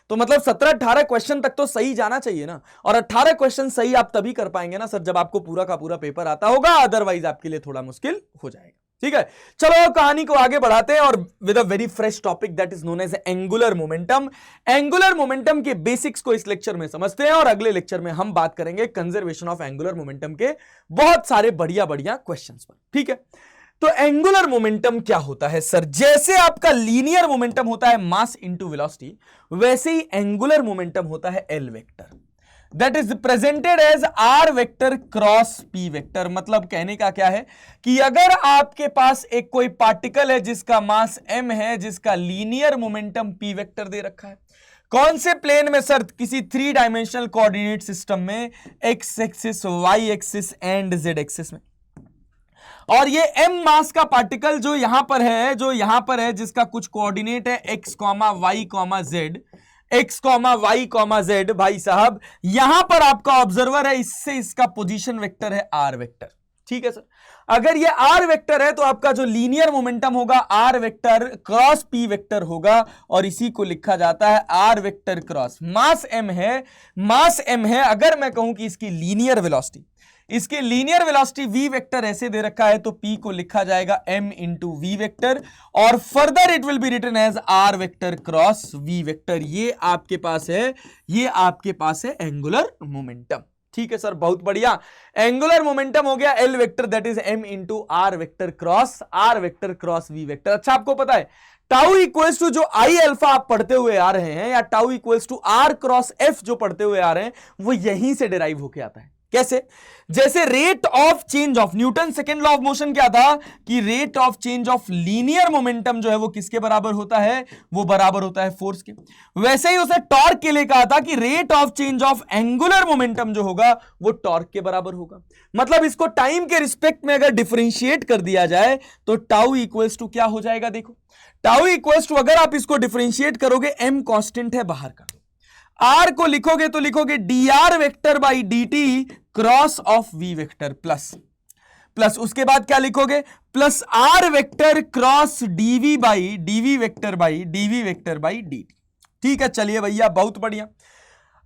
S1: तो मतलब 17-18 क्वेश्चन तक तो सही जाना चाहिए ना। और 18 क्वेश्चन सही आप तभी कर पाएंगे ना सर जब आपको पूरा का पूरा पेपर आता होगा, अदरवाइज आपके लिए थोड़ा मुश्किल हो जाएगा। ठीक है, चलो कहानी को आगे बढ़ाते हैं और with a very fresh topic that is known as angular momentum. Angular momentum के बेसिक्स को इस लेक्चर में समझते हैं और अगले लेक्चर में हम बात करेंगे कंजर्वेशन ऑफ एंगुलर मोमेंटम के बहुत सारे बढ़िया क्वेश्चंस पर। ठीक है, तो एंगुलर मोमेंटम क्या होता है सर? जैसे आपका लीनियर मोमेंटम होता है मास इनटू वेलोसिटी, वैसे ही एंगुलर मोमेंटम होता है L vector. That is presented as R vector cross P vector. मतलब कहने का क्या है कि अगर आपके पास एक कोई पार्टिकल है जिसका मास m है, जिसका लीनियर मोमेंटम p वेक्टर दे रखा है, कौन से प्लेन में सर? किसी 3 डायमेंशनल कोऑर्डिनेट सिस्टम में, x axis, y axis and z axis में। और ये m मास का पार्टिकल जो यहां पर है, जिसका कुछ कोऑर्डिनेट है x, y, z, x, y, z, भाई साहब यहां पर आपका ऑब्जर्वर है, इससे इसका पोजीशन वेक्टर है r वेक्टर। ठीक है सर, अगर ये r वेक्टर है तो आपका जो लीनियर मोमेंटम होगा r vector cross p vector होगा, और इसी को लिखा जाता है r वेक्टर क्रॉस मास m है। अगर मैं कहूं कि इसकी लीनियर वेलोसिटी v वेक्टर ऐसे दे रखा है, तो p को लिखा जाएगा m इंटू v वेक्टर, और further it will be written as r vector cross v vector. ये आपके पास है एंगुलर मोमेंटम। ठीक है सर, बहुत बढ़िया। एंगुलर मोमेंटम हो गया L vector, that is m into r vector cross v vector. अच्छा, आपको पता है टाउ इक्वल्स टू जो आई अल्फा आप पढ़ते हुए आ रहे हैं, या tau equals to r cross f जो पढ़ते हुए आ रहे हैं, वो यहीं से डिराइव होके आता है। कैसे? जैसे rate of change of, Newton second law of motion क्या था कि rate of change of linear momentum जो है वो किसके बराबर होता है? वो बराबर होता है फोर्स के। वैसे ही उसे टॉर्क के लिए कहा था कि rate of change of angular momentum जो होगा वो टॉर्क के बराबर होगा। मतलब इसको टाइम के रिस्पेक्ट में अगर डिफरेंशिएट कर दिया जाए तो टाउ इक्वल्स टू क्या हो जाएगा? देखो, टाउ इक्वल्स टू, अगर आप इसको डिफरेंशिएट करोगे, m कांस्टेंट है बाहर का, r को लिखोगे तो लिखोगे dr vector by dt cross of v vector plus उसके बाद क्या लिखोगे? Plus r vector cross dv vector by dt। ठीक है, चलिए भैया, बहुत बढ़िया।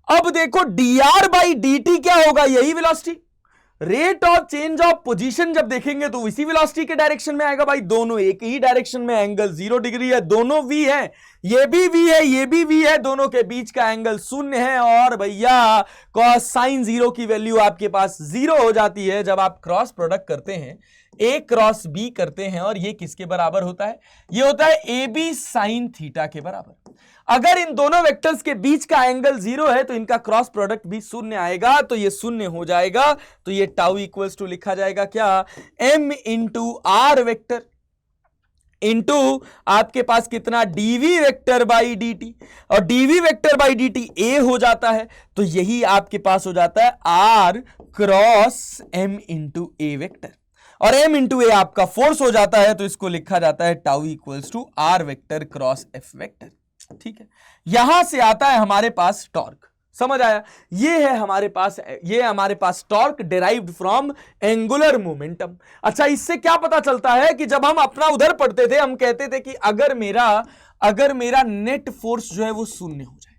S1: अब देखो dr बाई dt क्या होगा? यही velocity. Rate of change of position जब देखेंगे तो इसी वेलोसिटी के डायरेक्शन में आएगा। भाई दोनों एक ही डायरेक्शन में, एंगल 0 डिग्री है, दोनों v है, ये भी v है, ये भी v है, दोनों के बीच का एंगल 0 है। और भैया cos sin 0 की वैल्यू आपके पास 0 हो जाती है जब आप क्रॉस प्रोडक्ट करते हैं, a क्रॉस b करते हैं, और ये किसके बराबर होता है? ये होता है ab sin थीटा के बराबर। अगर इन दोनों वेक्टर्स के बीच का एंगल 0 है तो इनका क्रॉस प्रोडक्ट भी 0 आएगा, तो ये 0 हो जाएगा। तो ये टाउ इक्वल्स टू लिखा जाएगा क्या? m into R vector into आपके पास कितना? dv वेक्टर बाई dt, और dv vector by dt a हो जाता है, तो यही आपके पास हो जाता है r cross m into a vector, और m इंटू a आपका फोर्स हो जाता है, तो इसको लिखा जाता है tau equals to r vector cross f vector. ठीक है, यहां से आता है हमारे पास टॉर्क। समझ आया? ये है हमारे पास torque derived from angular momentum. अच्छा, इससे क्या पता चलता है कि जब हम अपना उधर पढ़ते थे, हम कहते थे कि अगर मेरा नेट फोर्स जो है वो 0 हो जाए,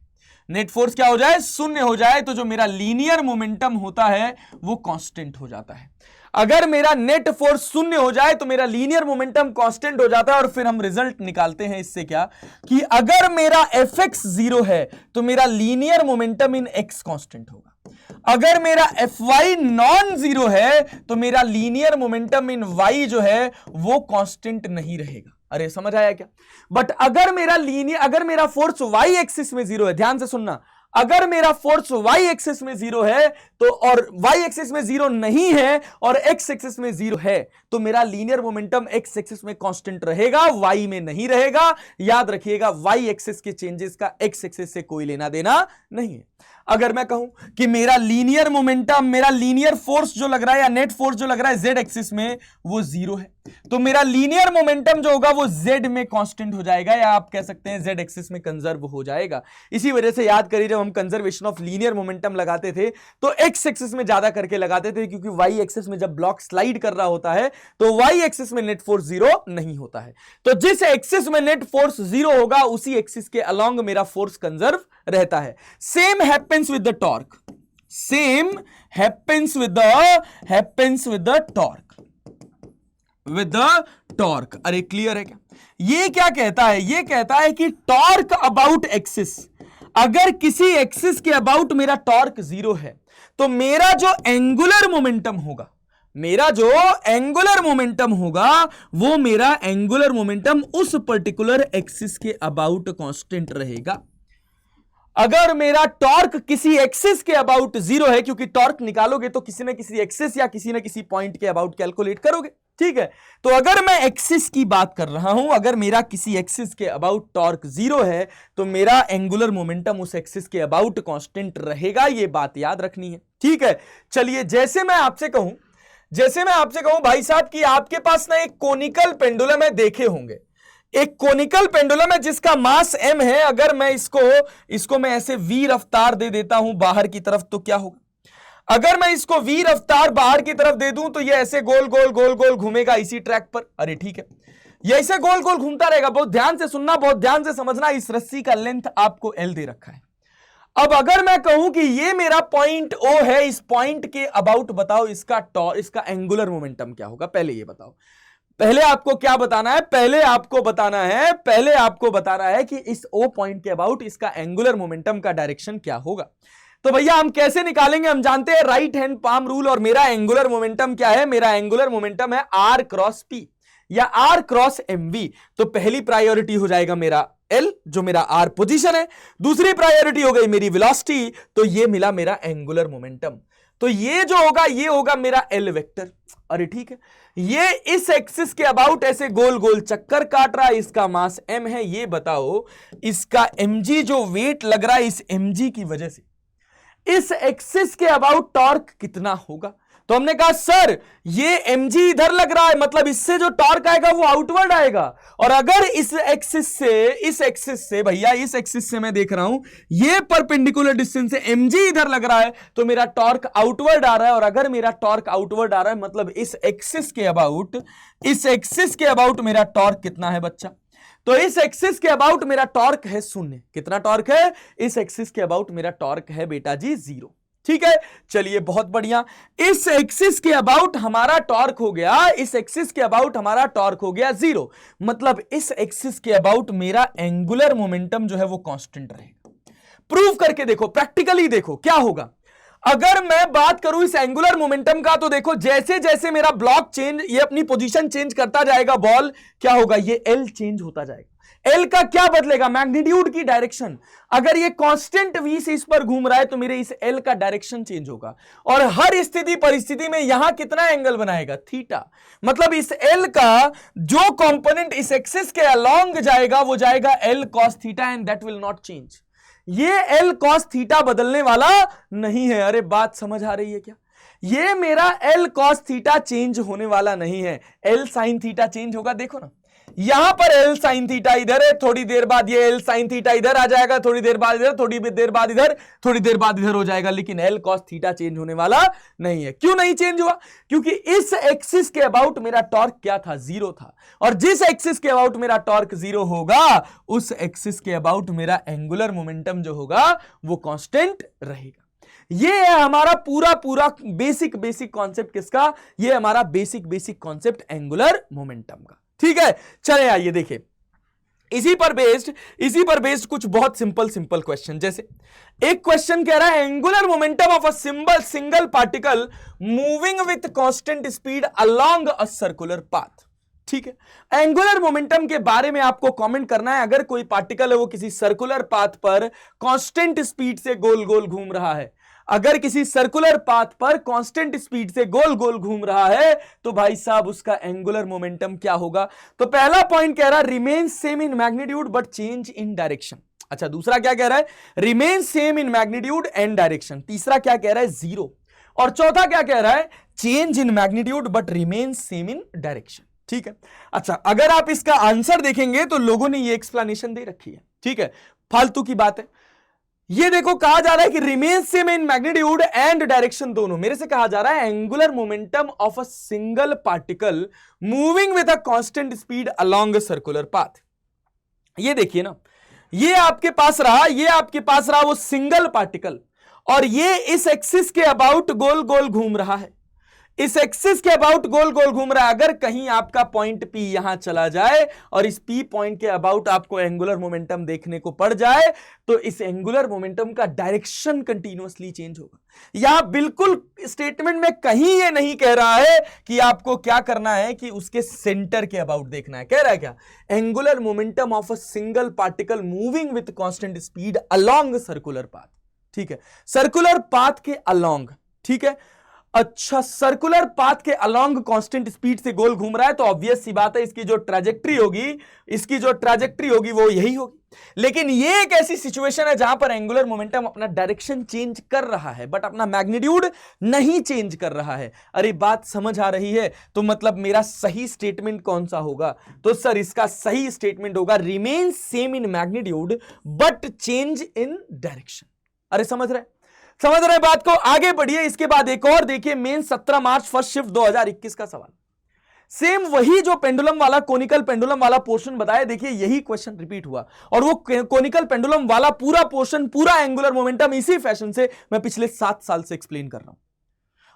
S1: नेट फोर्स क्या हो जाए? 0 हो जाए, तो जो मेरा लीनियर मोमेंटम होता है वो कांस्टेंट हो जाता है। अगर मेरा नेट फोर्स 0 हो जाए तो मेरा लीनियर मोमेंटम कांस्टेंट हो जाता है, और फिर हम रिजल्ट निकालते हैं इससे क्या कि अगर मेरा fx 0 है तो मेरा लीनियर मोमेंटम इन x कांस्टेंट होगा। अगर मेरा fy नॉन 0 है तो मेरा लीनियर मोमेंटम इन y जो है वो कांस्टेंट नहीं रहेगा। अरे समझ आया क्या? बट अगर मेरा फोर्स y एक्सिस में 0 है, ध्यान से सुनना, अगर मेरा फोर्स y एक्सिस में 0 है तो, और y एक्सिस में 0 नहीं है और x एक्सिस में 0 है, तो मेरा लीनियर मोमेंटम x एक्सिस में कांस्टेंट रहेगा, y में नहीं रहेगा। याद रखिएगा, y एक्सिस के चेंजेस का x एक्सिस से कोई लेना देना नहीं है। अगर मैं कहूं कि मेरा लीनियर मोमेंटम, मेरा लीनियर फोर्स जो लग रहा है या नेट फोर्स जो लग रहा है z एक्सिस में वो 0 है, तो मेरा लीनियर मोमेंटम जो होगा वो z में कांस्टेंट हो जाएगा, या आप कह सकते हैं z एक्सिस में कंजर्व हो जाएगा। इसी वजह से याद करिए, जब हम कंजर्वेशन ऑफ लीनियर मोमेंटम लगाते थे तो x एक्सिस में ज्यादा करके लगाते थे, क्योंकि y एक्सिस में जब ब्लॉक स्लाइड कर रहा होता है तो y एक्सिस में नेट फोर्स 0 नहीं होता है। तो जिस एक्सिस में नेट फोर्स 0 होगा उसी एक्सिस के अलोंग मेरा फोर्स कंजर्व रहता है। Same happens with the torque, same happens with the torque. अरे क्लियर है क्या? ये क्या कहता है? ये कहता है कि टॉर्क अबाउट एक्सिस, अगर किसी एक्सिस के अबाउट मेरा टॉर्क 0 है तो मेरा जो एंगुलर मोमेंटम होगा, वो मेरा एंगुलर मोमेंटम उस पर्टिकुलर एक्सिस के अबाउट कांस्टेंट रहेगा। अगर मेरा टॉर्क किसी एक्सिस के अबाउट 0 है, क्योंकि टॉर्क निकालोगे तो किसी ना किसी एक्सिस या किसी ना किसी पॉइंट के अबाउट कैलकुलेट करोगे, ठीक है। तो अगर मैं एक्सिस की बात कर रहा हूं, अगर मेरा किसी एक्सिस के अबाउट टॉर्क 0 है तो मेरा एंगुलर मोमेंटम उस एक्सिस के अबाउट कांस्टेंट रहेगा, ये बात याद रखनी है, ठीक है। चलिए जैसे मैं आपसे कहूं भाई साहब कि आपके पास ना एक कोनिकल पेंडुलम है, देखे होंगे एक कोनिकल पेंडुलम है जिसका मास m है। अगर मैं इसको मैं ऐसे v रफ्तार दे देता हूं बाहर की तरफ तो क्या होगा? अगर मैं इसको v रफ्तार बाहर की तरफ दे दूं तो ये ऐसे गोल गोल गोल गोल घूमेगा इसी ट्रैक पर। अरे ठीक है, ये ऐसे गोल गोल घूमता रहेगा। बहुत ध्यान से सुनना, बहुत ध्यान से समझना। इस रस्सी का लेंथ आपको l दे रखा है। अब अगर मैं कहूं कि ये मेरा पॉइंट O है, इस पॉइंट के अबाउट बताओ इसका एंगुलर मोमेंटम क्या होगा? पहले ये बताओ। पहले आपको क्या बताना है? पहले आपको बताना है कि इस O पॉइंट के अबाउट इसका एंगुलर मोमेंटम का डायरेक्शन क्या होगा। तो भैया हम कैसे निकालेंगे? हम जानते हैं राइट हैंड पाम रूल। और मेरा एंगुलर मोमेंटम क्या है? मेरा एंगुलर मोमेंटम है R क्रॉस P या R क्रॉस MV। तो पहली प्रायोरिटी हो जाएगा मेरा L, जो मेरा R पोजीशन है। दूसरी प्रायोरिटी हो गई मेरी वेलोसिटी, तो ये मिला मेरा एंगुलर मोमेंटम। तो ये जो होगा ये होगा मेरा L वेक्टर। अरे ठीक है, ये इस एक्सिस के अबाउट ऐसे गोल गोल चक्कर काट रहा है, इसका मास m है। ये बताओ इसका mg जो वेट लग रहा है, इस mg की वजह से इस एक्सिस के अबाउट टॉर्क कितना होगा? तो हमने कहा सर ये mg इधर लग रहा है, मतलब इससे जो टॉर्क आएगा वो आउटवर्ड आएगा। और अगर इस एक्सिस से भैया इस एक्सिस से मैं देख रहा हूं ये परपेंडिकुलर डिस्टेंस से mg इधर लग रहा है, तो मेरा टॉर्क आउटवर्ड आ रहा है। और अगर मेरा टॉर्क आउटवर्ड आ रहा है मतलब इस एक्सिस के अबाउट मेरा टॉर्क कितना है बच्चा? तो इस एक्सिस के अबाउट मेरा टॉर्क है 0। कितना टॉर्क है? इस एक्सिस के अबाउट मेरा टॉर्क है बेटा जी 0। ठीक है, चलिए बहुत बढ़िया। इस एक्सिस के अबाउट हमारा टॉर्क हो गया, 0। मतलब इस एक्सिस के अबाउट मेरा एंगुलर मोमेंटम जो है वो कांस्टेंट रहेगा। प्रूव करके देखो, प्रैक्टिकली देखो क्या होगा। अगर मैं बात करूं इस एंगुलर मोमेंटम का, तो देखो जैसे जैसे मेरा ब्लॉक ये अपनी पोजीशन चेंज करता जाएगा, बॉल क्या होगा? ये L चेंज होता जाएगा। L का क्या बदलेगा? मैग्नीट्यूड की डायरेक्शन। अगर ये कांस्टेंट v से इस पर घूम रहा है तो मेरे इस L का डायरेक्शन चेंज होगा। और हर स्थिति परिस्थिति में यहां कितना एंगल बनाएगा? थीटा। मतलब इस L का जो कंपोनेंट इस एक्सिस के अलोंग जाएगा वो जाएगा L cos theta, and that will not change. ये L cos थीटा बदलने वाला नहीं है। अरे बात समझ आ रही है क्या? ये मेरा L cos थीटा चेंज होने वाला नहीं है, L sin थीटा चेंज होगा। देखो ना, यहां पर L sin थीटा इधर है, थोड़ी देर बाद ये L sin थीटा इधर आ जाएगा, थोड़ी देर बाद इधर, थोड़ी देर बाद इधर, थोड़ी देर बाद इधर हो जाएगा, लेकिन L cos थीटा चेंज होने वाला नहीं है। क्यों नहीं चेंज हुआ? क्योंकि इस एक्सिस के अबाउट मेरा टॉर्क क्या था? 0 था। और जिस एक्सिस के अबाउट मेरा टॉर्क 0 होगा उस एक्सिस के अबाउट मेरा एंगुलर मोमेंटम जो होगा वो कांस्टेंट रहेगा। ये है हमारा पूरा बेसिक कॉन्सेप्ट किसका? ये हमारा बेसिक कॉन्सेप्ट एंगुलर मोमेंटम का। ठीक है, चले आइए देखिए इसी पर बेस्ड कुछ बहुत सिंपल क्वेश्चन। जैसे एक क्वेश्चन कह रहा है angular momentum of a single particle moving with constant speed along a circular path. ठीक है, एंगुलर मोमेंटम के बारे में आपको कमेंट करना है। अगर कोई पार्टिकल है वो किसी सर्कुलर पाथ पर कांस्टेंट स्पीड से गोल गोल घूम रहा है, अगर किसी सर्कुलर पाथ पर कांस्टेंट स्पीड से गोल गोल घूम रहा है तो भाई साहब उसका एंगुलर मोमेंटम क्या होगा? तो पहला पॉइंट कह रहा है remain same in magnitude but change in direction. अच्छा, दूसरा क्या कह रहा है? Remain same in magnitude and direction. तीसरा क्या कह रहा है? 0। और चौथा क्या कह रहा है? Change in magnitude but remain same in direction. ठीक है, अच्छा अगर आप इसका आंसर देखेंगे तो लोगों ने ये एक्सप्लेनेशन दे रखी है। ठीक है, फालतू की बात है। ये देखो कहा जा रहा है कि remain same in magnitude and direction दोनों। मेरे से कहा जा रहा है angular momentum of a single particle moving with a constant speed along a circular path. ये देखिए ना, ये आपके पास रहा वो सिंगल पार्टिकल, और ये इस एक्सिस के अबाउट गोल गोल घूम रहा है। इस एक्सिस के अबाउट गोल गोल घूम रहा है। अगर कहीं आपका पॉइंट P यहां चला जाए और इस P पॉइंट के अबाउट आपको एंगुलर मोमेंटम देखने को पड़ जाए तो इस एंगुलर मोमेंटम का डायरेक्शन कंटीन्यूअसली चेंज होगा। यहां बिल्कुल स्टेटमेंट में कहीं ये नहीं कह रहा है कि आपको क्या करना है कि उसके सेंटर के अबाउट देखना है। कह रहा है क्या? Angular momentum of a single particle moving with constant speed along circular path. ठीक है, सर्कुलर पाथ के अलोंग। ठीक है, अच्छा, सर्कुलर पाथ के अलोंग कांस्टेंट स्पीड से गोल घूम रहा है तो ऑब्वियस सी बात है इसकी जो ट्रैजेक्टरी होगी वो यही होगी। लेकिन ये एक ऐसी सिचुएशन है जहां पर एंगुलर मोमेंटम अपना डायरेक्शन चेंज कर रहा है बट अपना मैग्नीट्यूड नहीं चेंज कर रहा है। अरे बात समझ आ रही है? तो मतलब मेरा सही स्टेटमेंट कौन सा होगा? तो सर इसका सही स्टेटमेंट होगा remain same in magnitude but change in direction. अरे समझ रहे बात को? आगे बढ़िए। इसके बाद एक और देखिए, मेन 17 मार्च फर्स्ट शिफ्ट 2021 का सवाल। सेम वही जो पेंडुलम वाला, कोनिकल पेंडुलम वाला पोर्शन बताया, देखिए यही क्वेश्चन रिपीट हुआ और वो कोनिकल पेंडुलम वाला पूरा पोर्शन, पूरा एंगुलर मोमेंटम इसी फैशन से मैं पिछले 7 साल से एक्सप्लेन कर रहा हूं।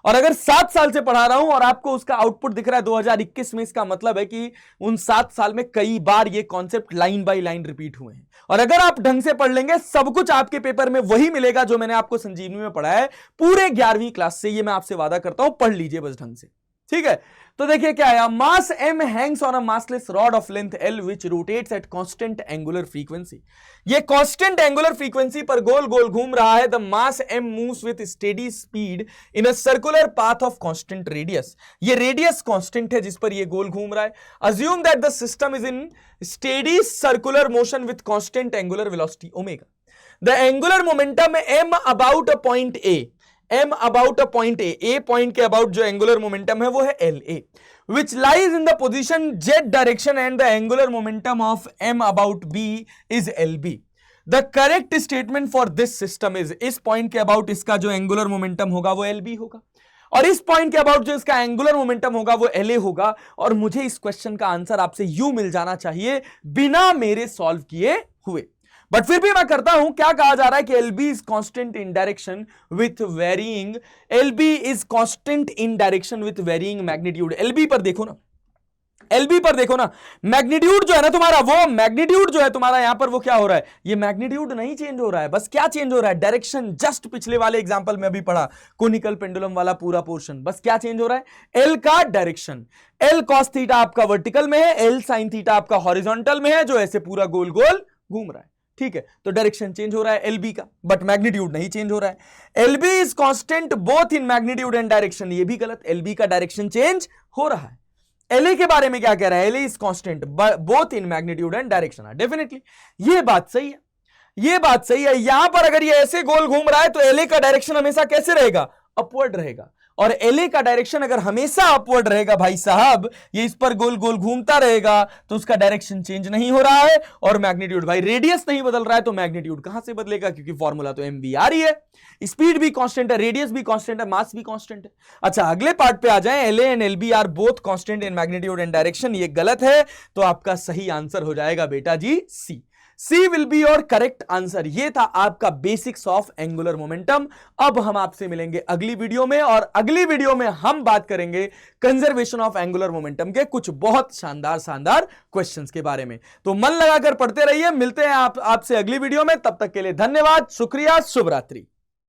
S1: और अगर 7 साल से पढ़ा रहा हूं और आपको उसका आउटपुट दिख रहा है 2021 में, इसका मतलब है कि उन 7 साल में कई बार ये concept line by line repeat हुए हैं। और अगर आप ढंग से पढ़ लेंगे सब कुछ आपके पेपर में वही मिलेगा जो मैंने आपको संजीवनी में पढ़ा है पूरे 11वीं क्लास से। ये मैं आपसे वादा करता हूं, पढ़ लीजिए बस ढंग से। ठीक है, तो देखिए क्या आया, मास m Hanks on a massless rod of length l which rotates at constant angular frequency। ये कांस्टेंट एंगुलर फ्रीक्वेंसी पर गोल गोल घूम रहा है। The mass m moves with steady speed in a circular path of constant radius। ये radius constant है जिस पर ये गोल घूम रहा है। assume that the system is in steady circular motion with constant angular velocity omega। the angular momentum m about a point a, m about a point a point के about जो angular momentum है वो है LA, which lies in the position z direction and the angular momentum of m about b is LB। the correct statement for this system is, इस point के about इसका जो angular momentum होगा वो LB होगा और इस पॉइंट के अबाउट जो इसका एंगुलर मोमेंटम होगा वो LA होगा। और मुझे इस क्वेश्चन का आंसर आपसे यूं मिल जाना चाहिए बिना मेरे सॉल्व किए हुए, बट फिर भी मैं करता हूं। क्या कहा जा रहा है कि LB is constant in direction with varying, LB is constant in direction with varying magnitude. LB पर देखो ना, मैग्नीट्यूड जो है ना तुम्हारा, वो मैग्नीट्यूड जो है तुम्हारा यहां पर वो क्या हो रहा है, ये मैग्नीट्यूड नहीं चेंज हो रहा है, बस क्या चेंज हो रहा है, डायरेक्शन। जस्ट पिछले वाले एग्जांपल में अभी पढ़ा कोनिकल पेंडुलम वाला पूरा पोर्शन, बस क्या चेंज हो रहा है, L का डायरेक्शन। L cos थीटा आपका वर्टिकल में है, L sin थीटा आपका हॉरिजॉन्टल में है, जो ऐसे पूरा गोल गोल घूम रहा है। ठीक है, तो डायरेक्शन चेंज हो रहा है LB का, बट मैग्नीट्यूड नहीं चेंज हो रहा है। LB is constant both in magnitude and direction, ये भी गलत, LB का डायरेक्शन चेंज हो रहा है। LA के बारे में क्या कह रहा है, LA is constant both in magnitude and direction. Definitely ये बात सही है, यहां पर अगर ये ऐसे गोल घूम रहा है तो LA का डायरेक्शन हमेशा कैसे रहेगा, अपवर्ड रहेगा। और LA का डायरेक्शन अगर हमेशा अपवर्ड रहेगा भाई साहब, ये इस पर गोल गोल घूमता रहेगा तो उसका डायरेक्शन चेंज नहीं हो रहा है और मैग्नीट्यूड, भाई रेडियस नहीं बदल रहा है तो मैग्नीट्यूड कहां से बदलेगा, क्योंकि फॉर्मूला तो MVR ही है। स्पीड भी कांस्टेंट है, रेडियस भी कांस्टेंट है, मास भी कांस्टेंट है। अच्छा, अगले पार्ट पे आ जाएं, LA and LB are both constant in magnitude and direction. ये गलत है, तो आपका सही आंसर हो जाएगा बेटा जी C will be your correct answer। ये था आपका बेसिक्स ऑफ एंगुलर मोमेंटम। अब हम आपसे मिलेंगे अगली वीडियो में और अगली वीडियो में हम बात करेंगे कंजर्वेशन ऑफ एंगुलर मोमेंटम के कुछ बहुत शानदार क्वेश्चंस के बारे में। तो मन लगाकर पढ़ते रहिए, मिलते हैं आपसे अगली वीडियो में, तब तक के लिए धन्यवाद, शुक्रिया, शुभ रात्रि।